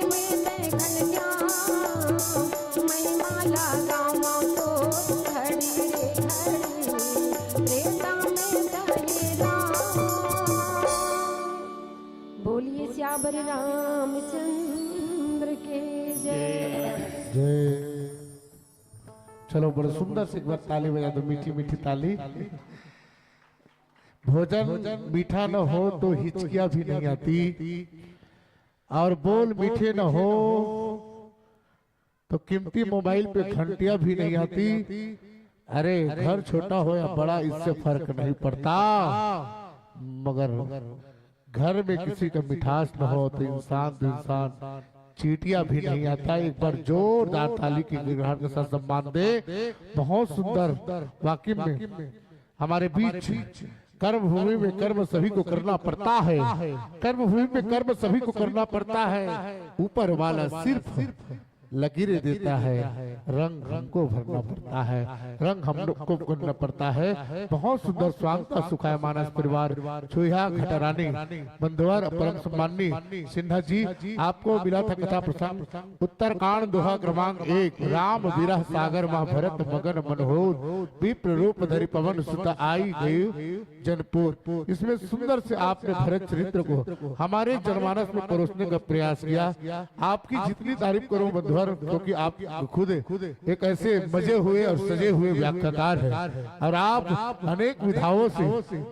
में देखन क्या मैं माला गावा तो खड़ी रे खड़ी रेता में कहे राम। बोलिए श्यावर रामचंद्र के जय। जय। चलो बड़ा सुंदर से एक बार ताली बजा दो, मीठी मीठी ताली। भोजन मीठा न हो तो हिचकियां भी नहीं आती, और बोल मीठे न हो तो कीमती मोबाइल पे घंटियां भी नहीं आती। अरे घर छोटा हो या बड़ा इससे फर्क नहीं पड़ता, मगर घर में किसी का मिठास न हो तो इंसान चीटियां भी नहीं आता। एक बार जोरदार ताली की गिरफ्तार के साथ सम्मान दे। बहुत सुंदर। वाकई में हमारे बीच कर्म भूमि में कर्म सभी को करना पड़ता है, कर्म भूमि में कर्म सभी को करना पड़ता है। ऊपर वाला सिर्फ लकीरें देता है, रंग हमको भरना पड़ता है, रंग हम लोग को करना पड़ता है। बहुत सुंदर स्वागत सुखाय मानस परिवार छुहा घटरानी बंधुवर परम सम्मानी सिन्हा जी, आपको मिला था कथा प्रसंग उत्तरकांड दोहा क्रमांक 1। राम विरह सागर माँ भरत मगन मनोहर विप्र रूप धरि पवन सुत आई गई जनपुर। इसमें सुंदर से आपने भरत चरित्र को हमारे जनमानस में परोसने का प्रयास किया। आपकी जितनी तारीफ करूं बंधुवर, क्योंकि आप खुद एक ऐसे मजे हुए और सजे हुए व्याख्याकार हैं, और आप अनेक विधाओं से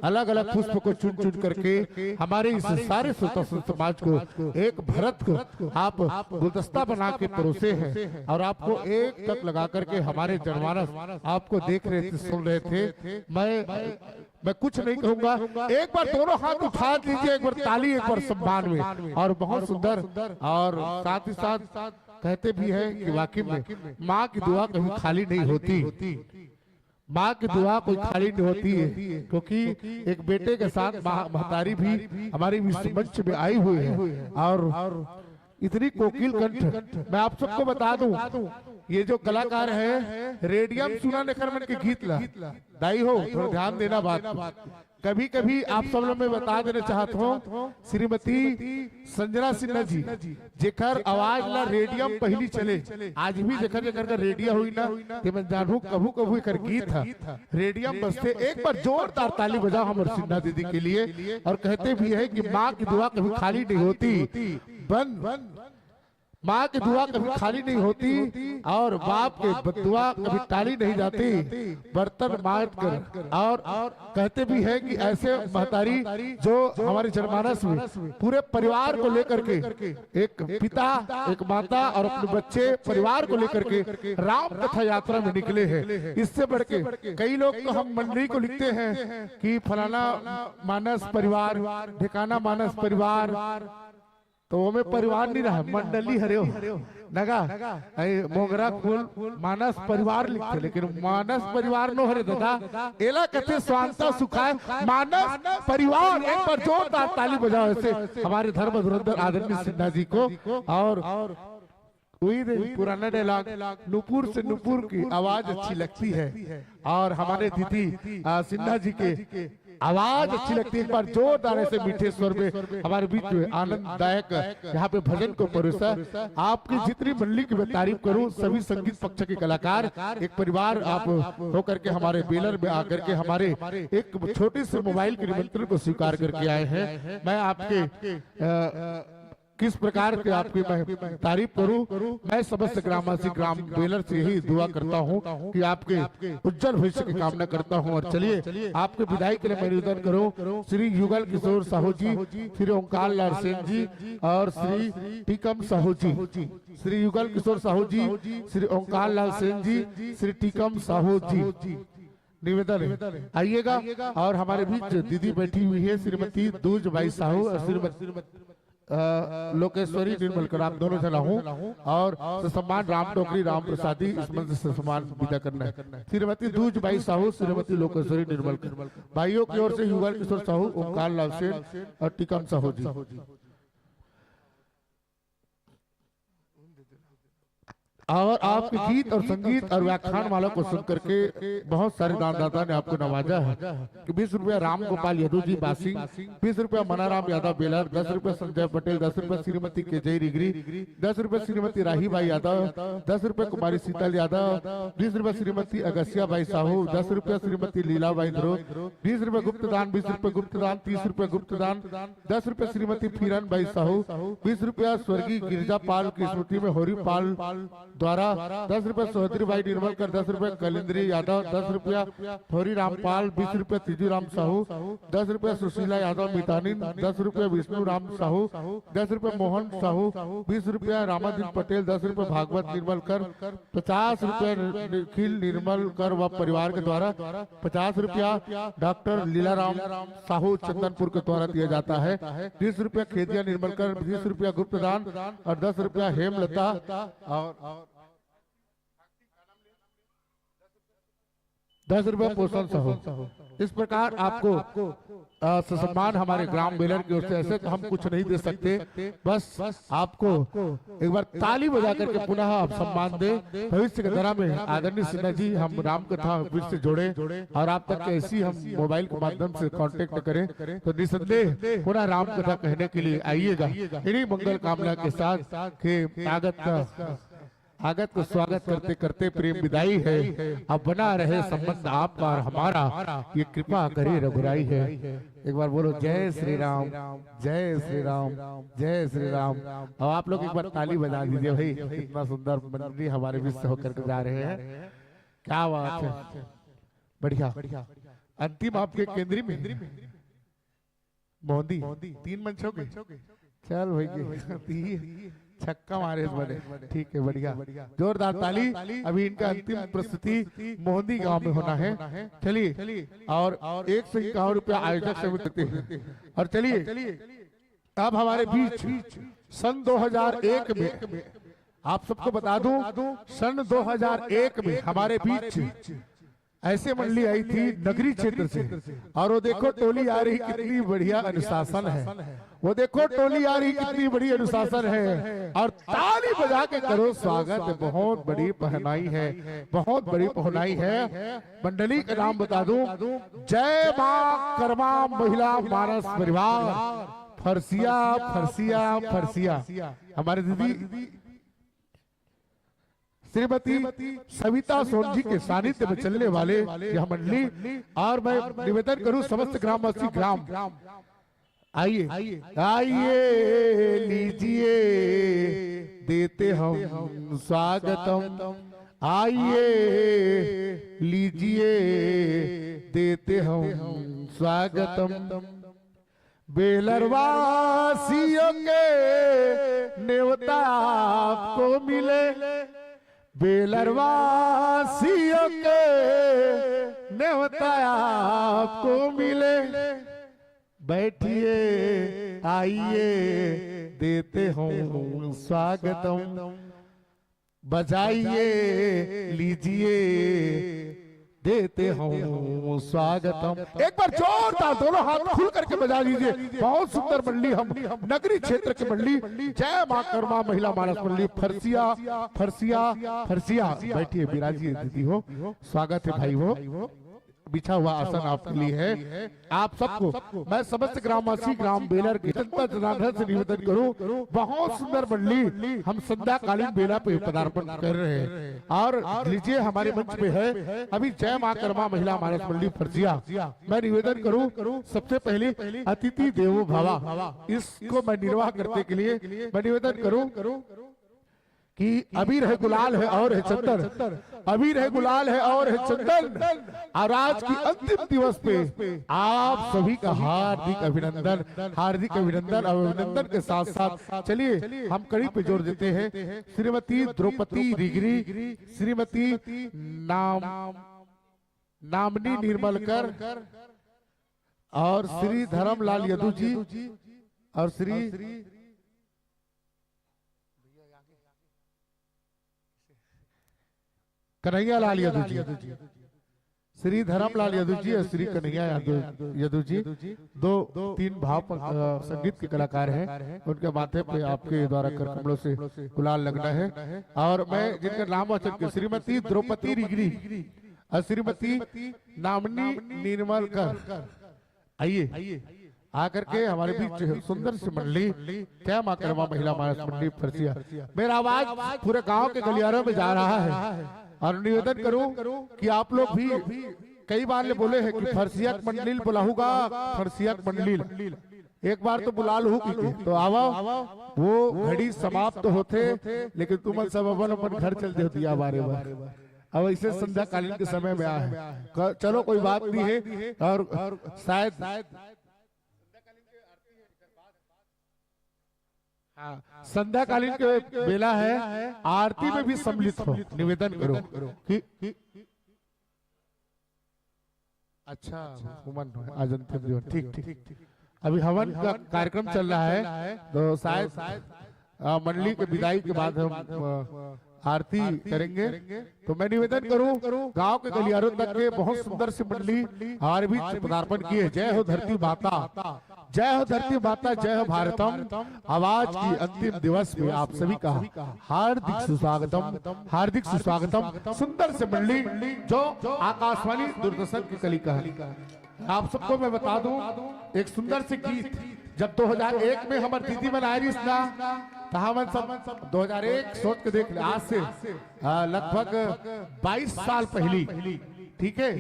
अलग अलग पुष्प को चुन चुन करके हमारे इस सारे श्रोता समाज को एक भरत को आप गुलदस्ता बना के परोसे हैं, और आपको एक तक लगा करके हमारे जनमानस आपको देख रहे थे, सुन रहे थे। मैं कुछ नहीं कहूंगा, एक बार दोनों हाथ उठा दीजिए, एक बार ताली, एक बार सम्मान में। और बहुत सुंदर, और साथ ही साथ कहते भी हैं कि वाकई में माँ की दुआ कभी खाली नहीं होती, माँ की दुआ कोई खाली नहीं होती है, क्योंकि एक बेटे के साथ महतारी भी हमारी विश्व मंच में आई हुई है। और इतनी कोकिल कंठ, मैं आप सबको बता दूं, ये जो कलाकार है रेडियम सुना नेकरमन के गीत ला दाई हो, थोड़ा ध्यान देना बात। कभी कभी आप सब लोग मैं बता देना चाहता हूँ, श्रीमती संजना सिन्हा जी जेकर आवाज ला रेडियम पहली चले, आज भी जेकर जेकर का रेडियो हुई ना कि मैं जानू कभू कभू कर गीत था रेडियम बजते। एक बार जोरदार ताली बजाओ हमारे सिन्हा दीदी के लिए। और कहते भी है कि माँ की दुआ कभी खाली नहीं होती, माँ की दुआ कभी खाली नहीं होती, और बाप के दुआ कभी टाली नहीं जाती, बर्तन मार कर। और कहते भी है कि ऐसे महतारी जो हमारे जनमानस में पूरे परिवार को लेकर के, एक पिता एक माता और अपने बच्चे परिवार को लेकर के राम कथा यात्रा में निकले हैं। इससे बढ़ के कई लोग तो हम मंडली को लिखते हैं कि फलाना मानस परिवार, ढिकाना मानस परिवार, तो वो में परिवार नहीं रहा, मंडली हरे नगा मोगरा फूल मानस परिवार लिखते, लेकिन मानस परिवार नो हरे दादा एला कहते स्वांता सुखाए मानस परिवार। एक बार जोरदार ताली बजाओ ऐसे हमारे धर्म धुरंधर आदरणीय सिन्हा जी को। और वही पुराना डायलॉग, नुपुर से नुपुर की आवाज अच्छी लगती है, और हमारे दीदी सिन्हा जी के आवाज अच्छी लगती है। एक बार जोरदार ऐसे मीठे स्वर में हमारे बीच में आनंददायक यहाँ पे भजन को परोसा। आपकी जितनी मंडली की मैं तारीफ करूं, सभी संगीत पक्ष के कलाकार एक परिवार आप होकर के हमारे बेलर में आकर के हमारे एक छोटे से मोबाइल के निमंत्रण को स्वीकार करके आए हैं। मैं आपके किस प्रकार के आपकी मैं तारीफ करूं। मैं समस्त ग्रामवासी ग्राम बेलर से यही दुआ करता हूं कि आपके उज्जवल भविष्य की कामना करता हूं। और चलिए आपके विदाई के लिए मैं निवेदन करूं, श्री युगल किशोर साहू जी, श्री ओंकार लाल सेन जी और श्री टीकम साहू जी, श्री युगल किशोर साहू जी, श्री ओंकार लाल सेन जी, श्री टीकम साहू जी निवेदन है आइएगा। और हमारे बीच दीदी बैठी हुई है श्रीमती दूज बाई साहू और श्रीमती लोकेश्वरी निर्मल कर, आप दोनों जना हूँ। और सम्मान राम टोकरी राम प्रसादी इस मंच से सम्मान विदा करना है। श्रीमती दूज बाई साहू, श्रीमती लोकेश्वरी निर्मल कर, भाइयों की ओर से युगल किशोर साहू, ओंकार लाल सेन और टीकम साहू जी। और आपके गीत और संगीत और व्याख्यान माला को सुन करके बहुत सारे दानदाता ने आपको नवाजा है कि 20 रुपया राम गोपाल यादव जी बासिंग, 20 रुपया मनाराम यादव बेलर, 10 रुपया संजय पटेल, 10 रुपया श्रीमती केजई रिगरी, 10 रुपया श्रीमती राही भाई यादव, 10 रुपया कुमारी शीतल यादव, 20 रुपया श्रीमती अगस्या बाई साहू, 10 रुपया श्रीमती लीला बाई ध्रुव, 20 रुपया गुप्त दान, 20 रुपया गुप्त दान, 30 रुपया गुप्त दान, 10 रुपया श्रीमती फीरन बाई साहू, 20 रुपया स्वर्गीय गिरजा पाल की स्मृति में होरी पाल द्वारा, 10 रुपया सोहदरी भाई निर्मलकर, 10 रुपया कलिंद्री यादव, 10 रुपया थोरी रामपाल, 20 रुपया तिजू राम साहू, 10 रुपया सुशीला यादव मितानी, 10 रुपया विष्णु राम साहू, 10 रुपया मोहन साहू, 20 रुपया रामादीन पटेल, 10 रुपया भागवत निर्मलकर, 50 रुपया निखिल निर्मलकर व परिवार के द्वारा, 50 रुपया डॉक्टर लीलाराम साहू चंदनपुर के द्वारा दिया जाता है, 30 रुपया खेतिया निर्मलकर, 20 रुपया गुप्त दान और 10 रुपया हेमलता और 10 रुपया पोषण साहू। इस प्रकार आपको सम्मान हमारे ग्राम बेलर की ओर से, ऐसे तो हम कुछ नहीं दे सकते, बस आपको एक बार ताली बजा करके पुनः आप सम्मान दे। भविष्य के दरा में आदरणीय सिन्हा जी हम राम कथा फिर से जोड़े और आप तक ऐसी हम मोबाइल के माध्यम से कांटेक्ट करें, तो निसंदेह पुनः राम कथा कहने के लिए आइएगा। इन्हीं मंगल कामना के साथ के आगत को स्वागत करते करते प्रेम विदाई है। अब बना रहे संबंध आपका और हमारा, ये कृपा करे रघुराई है। एक बार बोलो जय श्री राम, जय श्री राम, जय श्री राम। अब आप लोग एक बार ताली बजा दीजिए भाई, इतना सुंदर मंडली हमारे बीच से होकर के जा रहे हैं, क्या बात है, बढ़िया। अंतिम आपके केंद्रीय में मोदी 3 मंच हो गए, चल भाई छक्का मारे बने, ठीक है, बढ़िया, जोरदार ताली। अभी इनका अंतिम प्रस्तुति मोहंदी गांव में होना है। चलिए, और 151 रुपया आयोजक समिति देते हैं। और चलिए अब हमारे बीच सन 2001 में, आप सबको बता दूं, सन 2001 में हमारे बीच ऐसे मंडली आई थी नगरी क्षेत्र से, और वो देखो टोली आ रही, कितनी बढ़िया अनुशासन है, वो देखो टोली आ रही, कितनी बड़ी अनुशासन है, और ताली बजा के करो स्वागत। बहुत बड़ी पहनाई है, बहुत बड़ी पहनाई है। मंडली का नाम बता दूं, जय मां कर्मा महिला मानस परिवार फरसिया फरसिया फरसिया। हमारे दीदी श्रीमती सविता सोनजी के सानिध्य में चलने वाले यह मंडली, और मैं निवेदन करूं समस्त ग्रामवासी ग्राम आइए लीजिए देते हम स्वागतम, आइए लीजिए देते हम स्वागतम। बेलरवासियों के नेवता आपको मिले, बेलरवासियों के नेवता आपको मिले, बैठिए आइए देते हूँ स्वागतम, बजाइए लीजिए देते हूँ स्वागतम। एक बार जोरदार दोनों हाथ खुल करके बजा लीजिए। बहुत सुंदर मंडली, हम नगरी क्षेत्र की मंडली, जय मां कर्मा महिला मानस मंडली फरसिया फरसिया फरसिया। बैठिए, विराजिए दीदी हो, स्वागत है भाई हो। बिछा हुआ आसन आपके लिए है। आप सबको मैं समस्त ग्रामवासी ग्राम बेलर की जनता जनार्दन से निवेदन करूं, बहुत सुंदर मंडली हम संध्या कालीन बेला पे पदार्पण कर रहे हैं। और लीजिए हमारे मंच पे है अभी जय मां कर्मा महिला मानस मंडली फरसिया। मैं निवेदन करूं, सबसे पहले अतिथि देवो भवा, इसको मैं निर्वाह करने के लिए मैं निवेदन करूं कि अबीर है गुलाल है और है चंदन, अबीर है गुलाल है और है चंदन। और आज की अंतिम दिवस पे आप सभी का हार्दिक अभिनंदन, हार्दिक अभिनंदन। और अभिनंदन के साथ साथ चलिए हम कड़ी पे जोड़ देते हैं। श्रीमती द्रौपदी रिगरी, श्रीमती नामनी निर्मलकर, और श्री धर्मलाल यदु जी, और श्री कन्हैया लाल यादव जी, श्री धर्मलाल यदु जी और श्री कन्हैया यदु जी दो तीन भाव संगीत के कलाकार हैं। उनके माथे पे आपके द्वारा कर कमलों से गुलाल लगना है। और मैं जिनका नाम वचन के श्रीमती द्रौपदी रिगरी और श्रीमती नामनी निर्मल कर आइए आकर के हमारे बीच सुंदर सी मंडली क्या माँ कर्मा महिला मानस मंडली फरसिया। मेरा आवाज पूरे गांव के गलियारों में जा रहा है और निवेदन करूं कि आप लोग भी कई बार ले बोले हैं कि फरसिया मंडलील बुलाऊंगा, फरसिया मंडलील एक बार तो बुला लू तो आवा। वो घड़ी समाप्त होते लेकिन तुम सब अपन अपन घर चल दे दिया बारे बार। अब इसे संध्या कालीन के समय में आए, चलो कोई बात नहीं है। और शायद संध्या कालीन के बेला है, आरती में भी सम्मिलित हो। निवेदन करो कि अच्छा आज अंतिम जीवन ठीक ठीक। अभी हवन का कार्यक्रम चल रहा है तो शायद मंडली के विदाई के बाद हम आरती करेंगे। तो मैं निवेदन करूं गांव के गलियारों तक के बहुत सुंदर सी मंडली हमारे बीच पदार्पण किए। जय हो धरती माता, जय हो धरती माता, जय हो भारतम। आवाज की अंतिम दिवस में आप सभी का हार्दिक सुस्वागतम, हार्दिक सुस्वागतम। सुंदर से मंडली जो आकाशवाणी दूरदर्शन की कलिका है। आप सबको मैं बता दूं एक सुंदर से गीत जब 2001 में हमारे दीदी बनाई रही तो हम सब 2001 सोच के देख ले, आज से लगभग 22 साल पहली, ठीक है,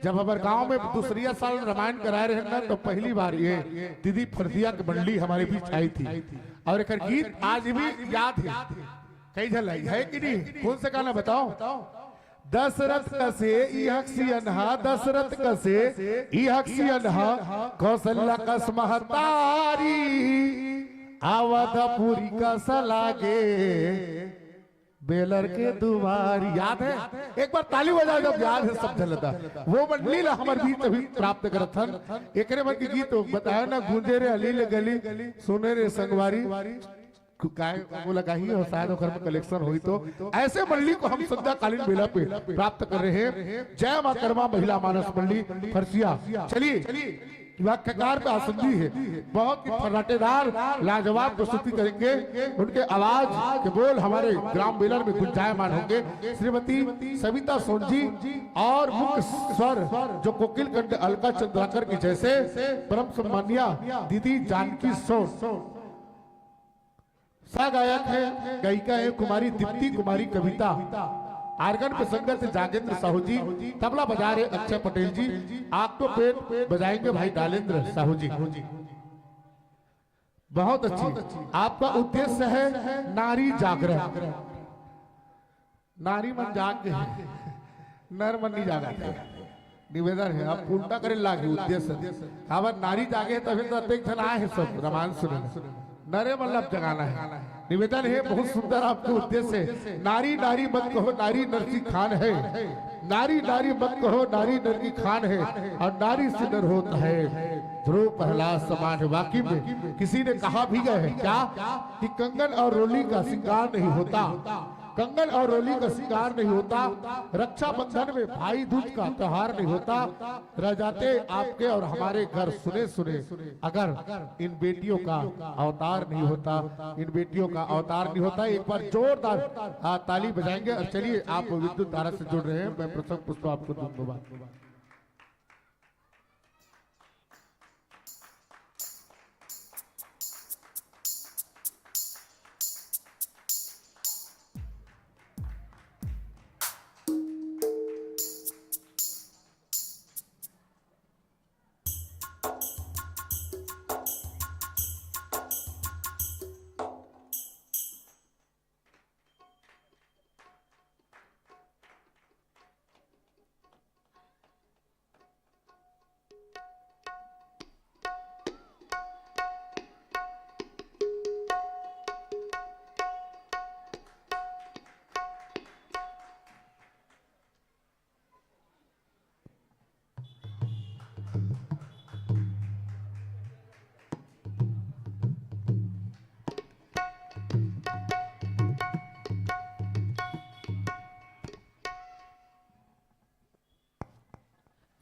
जब हमारे गांव में दूसरी साल रामायण कराए रहे ना तो पहली बार ये दीदी फरसिया की मंडली हमारे बीच आई थी। और एक गीत आज भी याद है, कई झल है कि नहीं? कौन सा गाना बताओ? दशरथ कसे इहक्सियनहा, दशरथ कसे इहक्सियनहा, कौशल्या कस महतारी, अवधपुरी कस लागे बेलर के दुआरी। याद है? एक बार ताली बजा जब याद है सब झलता। वो मंडली हमारे बीच अभी प्राप्त करत हन। एकरे मन के गीत बताया ना, गूंजे रे अली ले गली, सुने रे संगवारी, वो लगा ही और शायद घर में कलेक्शन हुई। तो ऐसे मंडली को हम संध्या कालीन मेला पे प्राप्त कर रहे हैं। जय मां कर्मा महिला मानस मंडली फरसिया। चलिए वाक्यकार पे आसंदी है, बहुत ही फर्राटेदार लाजवाब प्रस्तुति करेंगे। उनके आवाज के बोल हमारे ग्राम बेलर में गुंजायमान होंगे। श्रीमती सविता सोनजी और मुख्य स्वर जो कोकिल कंठ अलका चंद्राकर की जैसे परम सम्मानिया दीदी जानकी सोन। गायक है, गायिका है कुमारी दीप्ति कुमारी कविता। आर्गन पे संगत जागेंद्र साहू जी, तबला बजा रहे अक्षय पटेल जी, ऑक्टोपेड बजाएंगे भाई डालेंद्र साहू जी। बहुत अच्छी। आपका उद्देश्य है नारी जागरण। नारी मन जाग गए, नर मन नहीं जागा। निवेदन है आप पूर्णता करे लागे उद्देश्य। अब नारी जागे तभी तो अतिरिक्त आए हैं सब रामायण सुने। नरे मतलब जगाना है। निवेदन है बहुत सुंदर आपके उद्देश्य है। नारी नारी मत कहो, नारी नर की खान है। नारी नारी मत कहो, नारी नर की खान है। और नारी से नर होता है ध्रुव प्रहलाद समान है। वाकई में किसी ने कहा भी गया है क्या कि कंगन और रोली का श्रृंगार नहीं होता, कंगन और रोली का श्रृंगार नहीं होता, रक्षाबंधन में भाई दूज का त्योहार नहीं होता। रह जाते आपके और हमारे घर सुने सुने अगर इन बेटियों का अवतार नहीं होता, इन बेटियों का अवतार नहीं होता। एक बार जोरदार ताली बजाएंगे। और चलिए आप विद्युत धारा से जुड़ रहे हैं, मैं प्रथम पुष्प आपको दूंगा।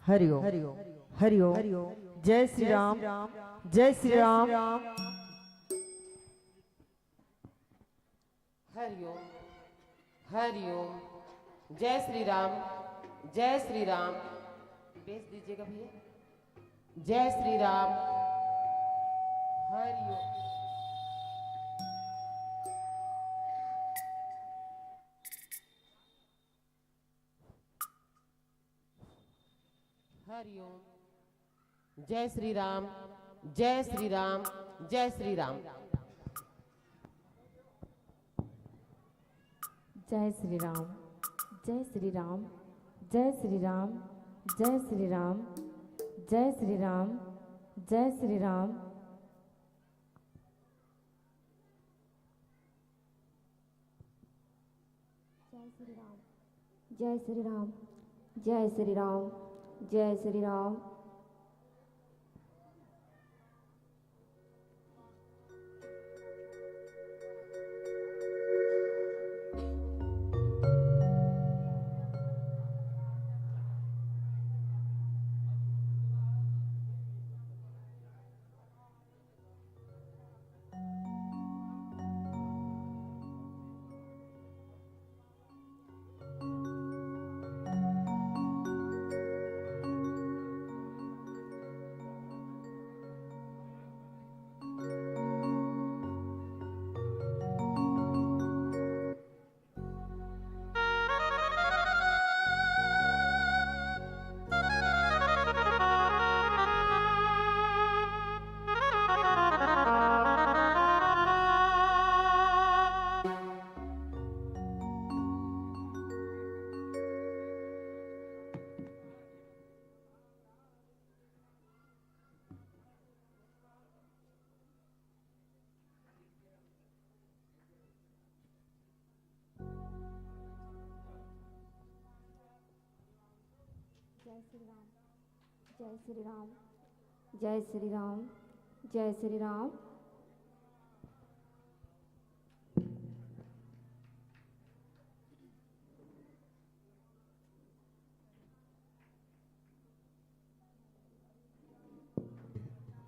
हरिओम हरिओम जय श्री राम जय श्री राम हरिओम हरिओम जय श्री राम जय श्री राम। बेच दीजिएगा भैया। जय श्री राम हरिओम हरिओम जय श्री राम जय श्री राम जय श्री राम। जय श्री राम जय श्री राम जय श्री राम जय श्री राम जय श्री राम जय श्री राम। जय श्री राम जय श्री राम जय श्री राम जय श्री राम। जय श्री राम जय श्री राम जय श्री राम जय श्री राम।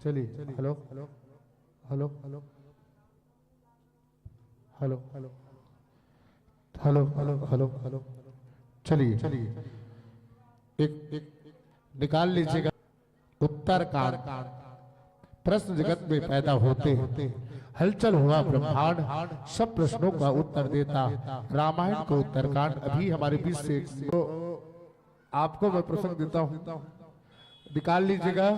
चलिए hello hello hello hello hello hello hello hello hello hello चलिए चलिए एक निकाल लीजिएगा उत्तर कांड। प्रश्न जगत में पैदा होते हलचल हुआ ब्रह्मांड सब प्रश्नों का उत्तर देता रामायण को उत्तरकांड। अभी हमारे बीच से तो आपको मैं प्रसंग देता हूँ, निकाल लीजिएगा।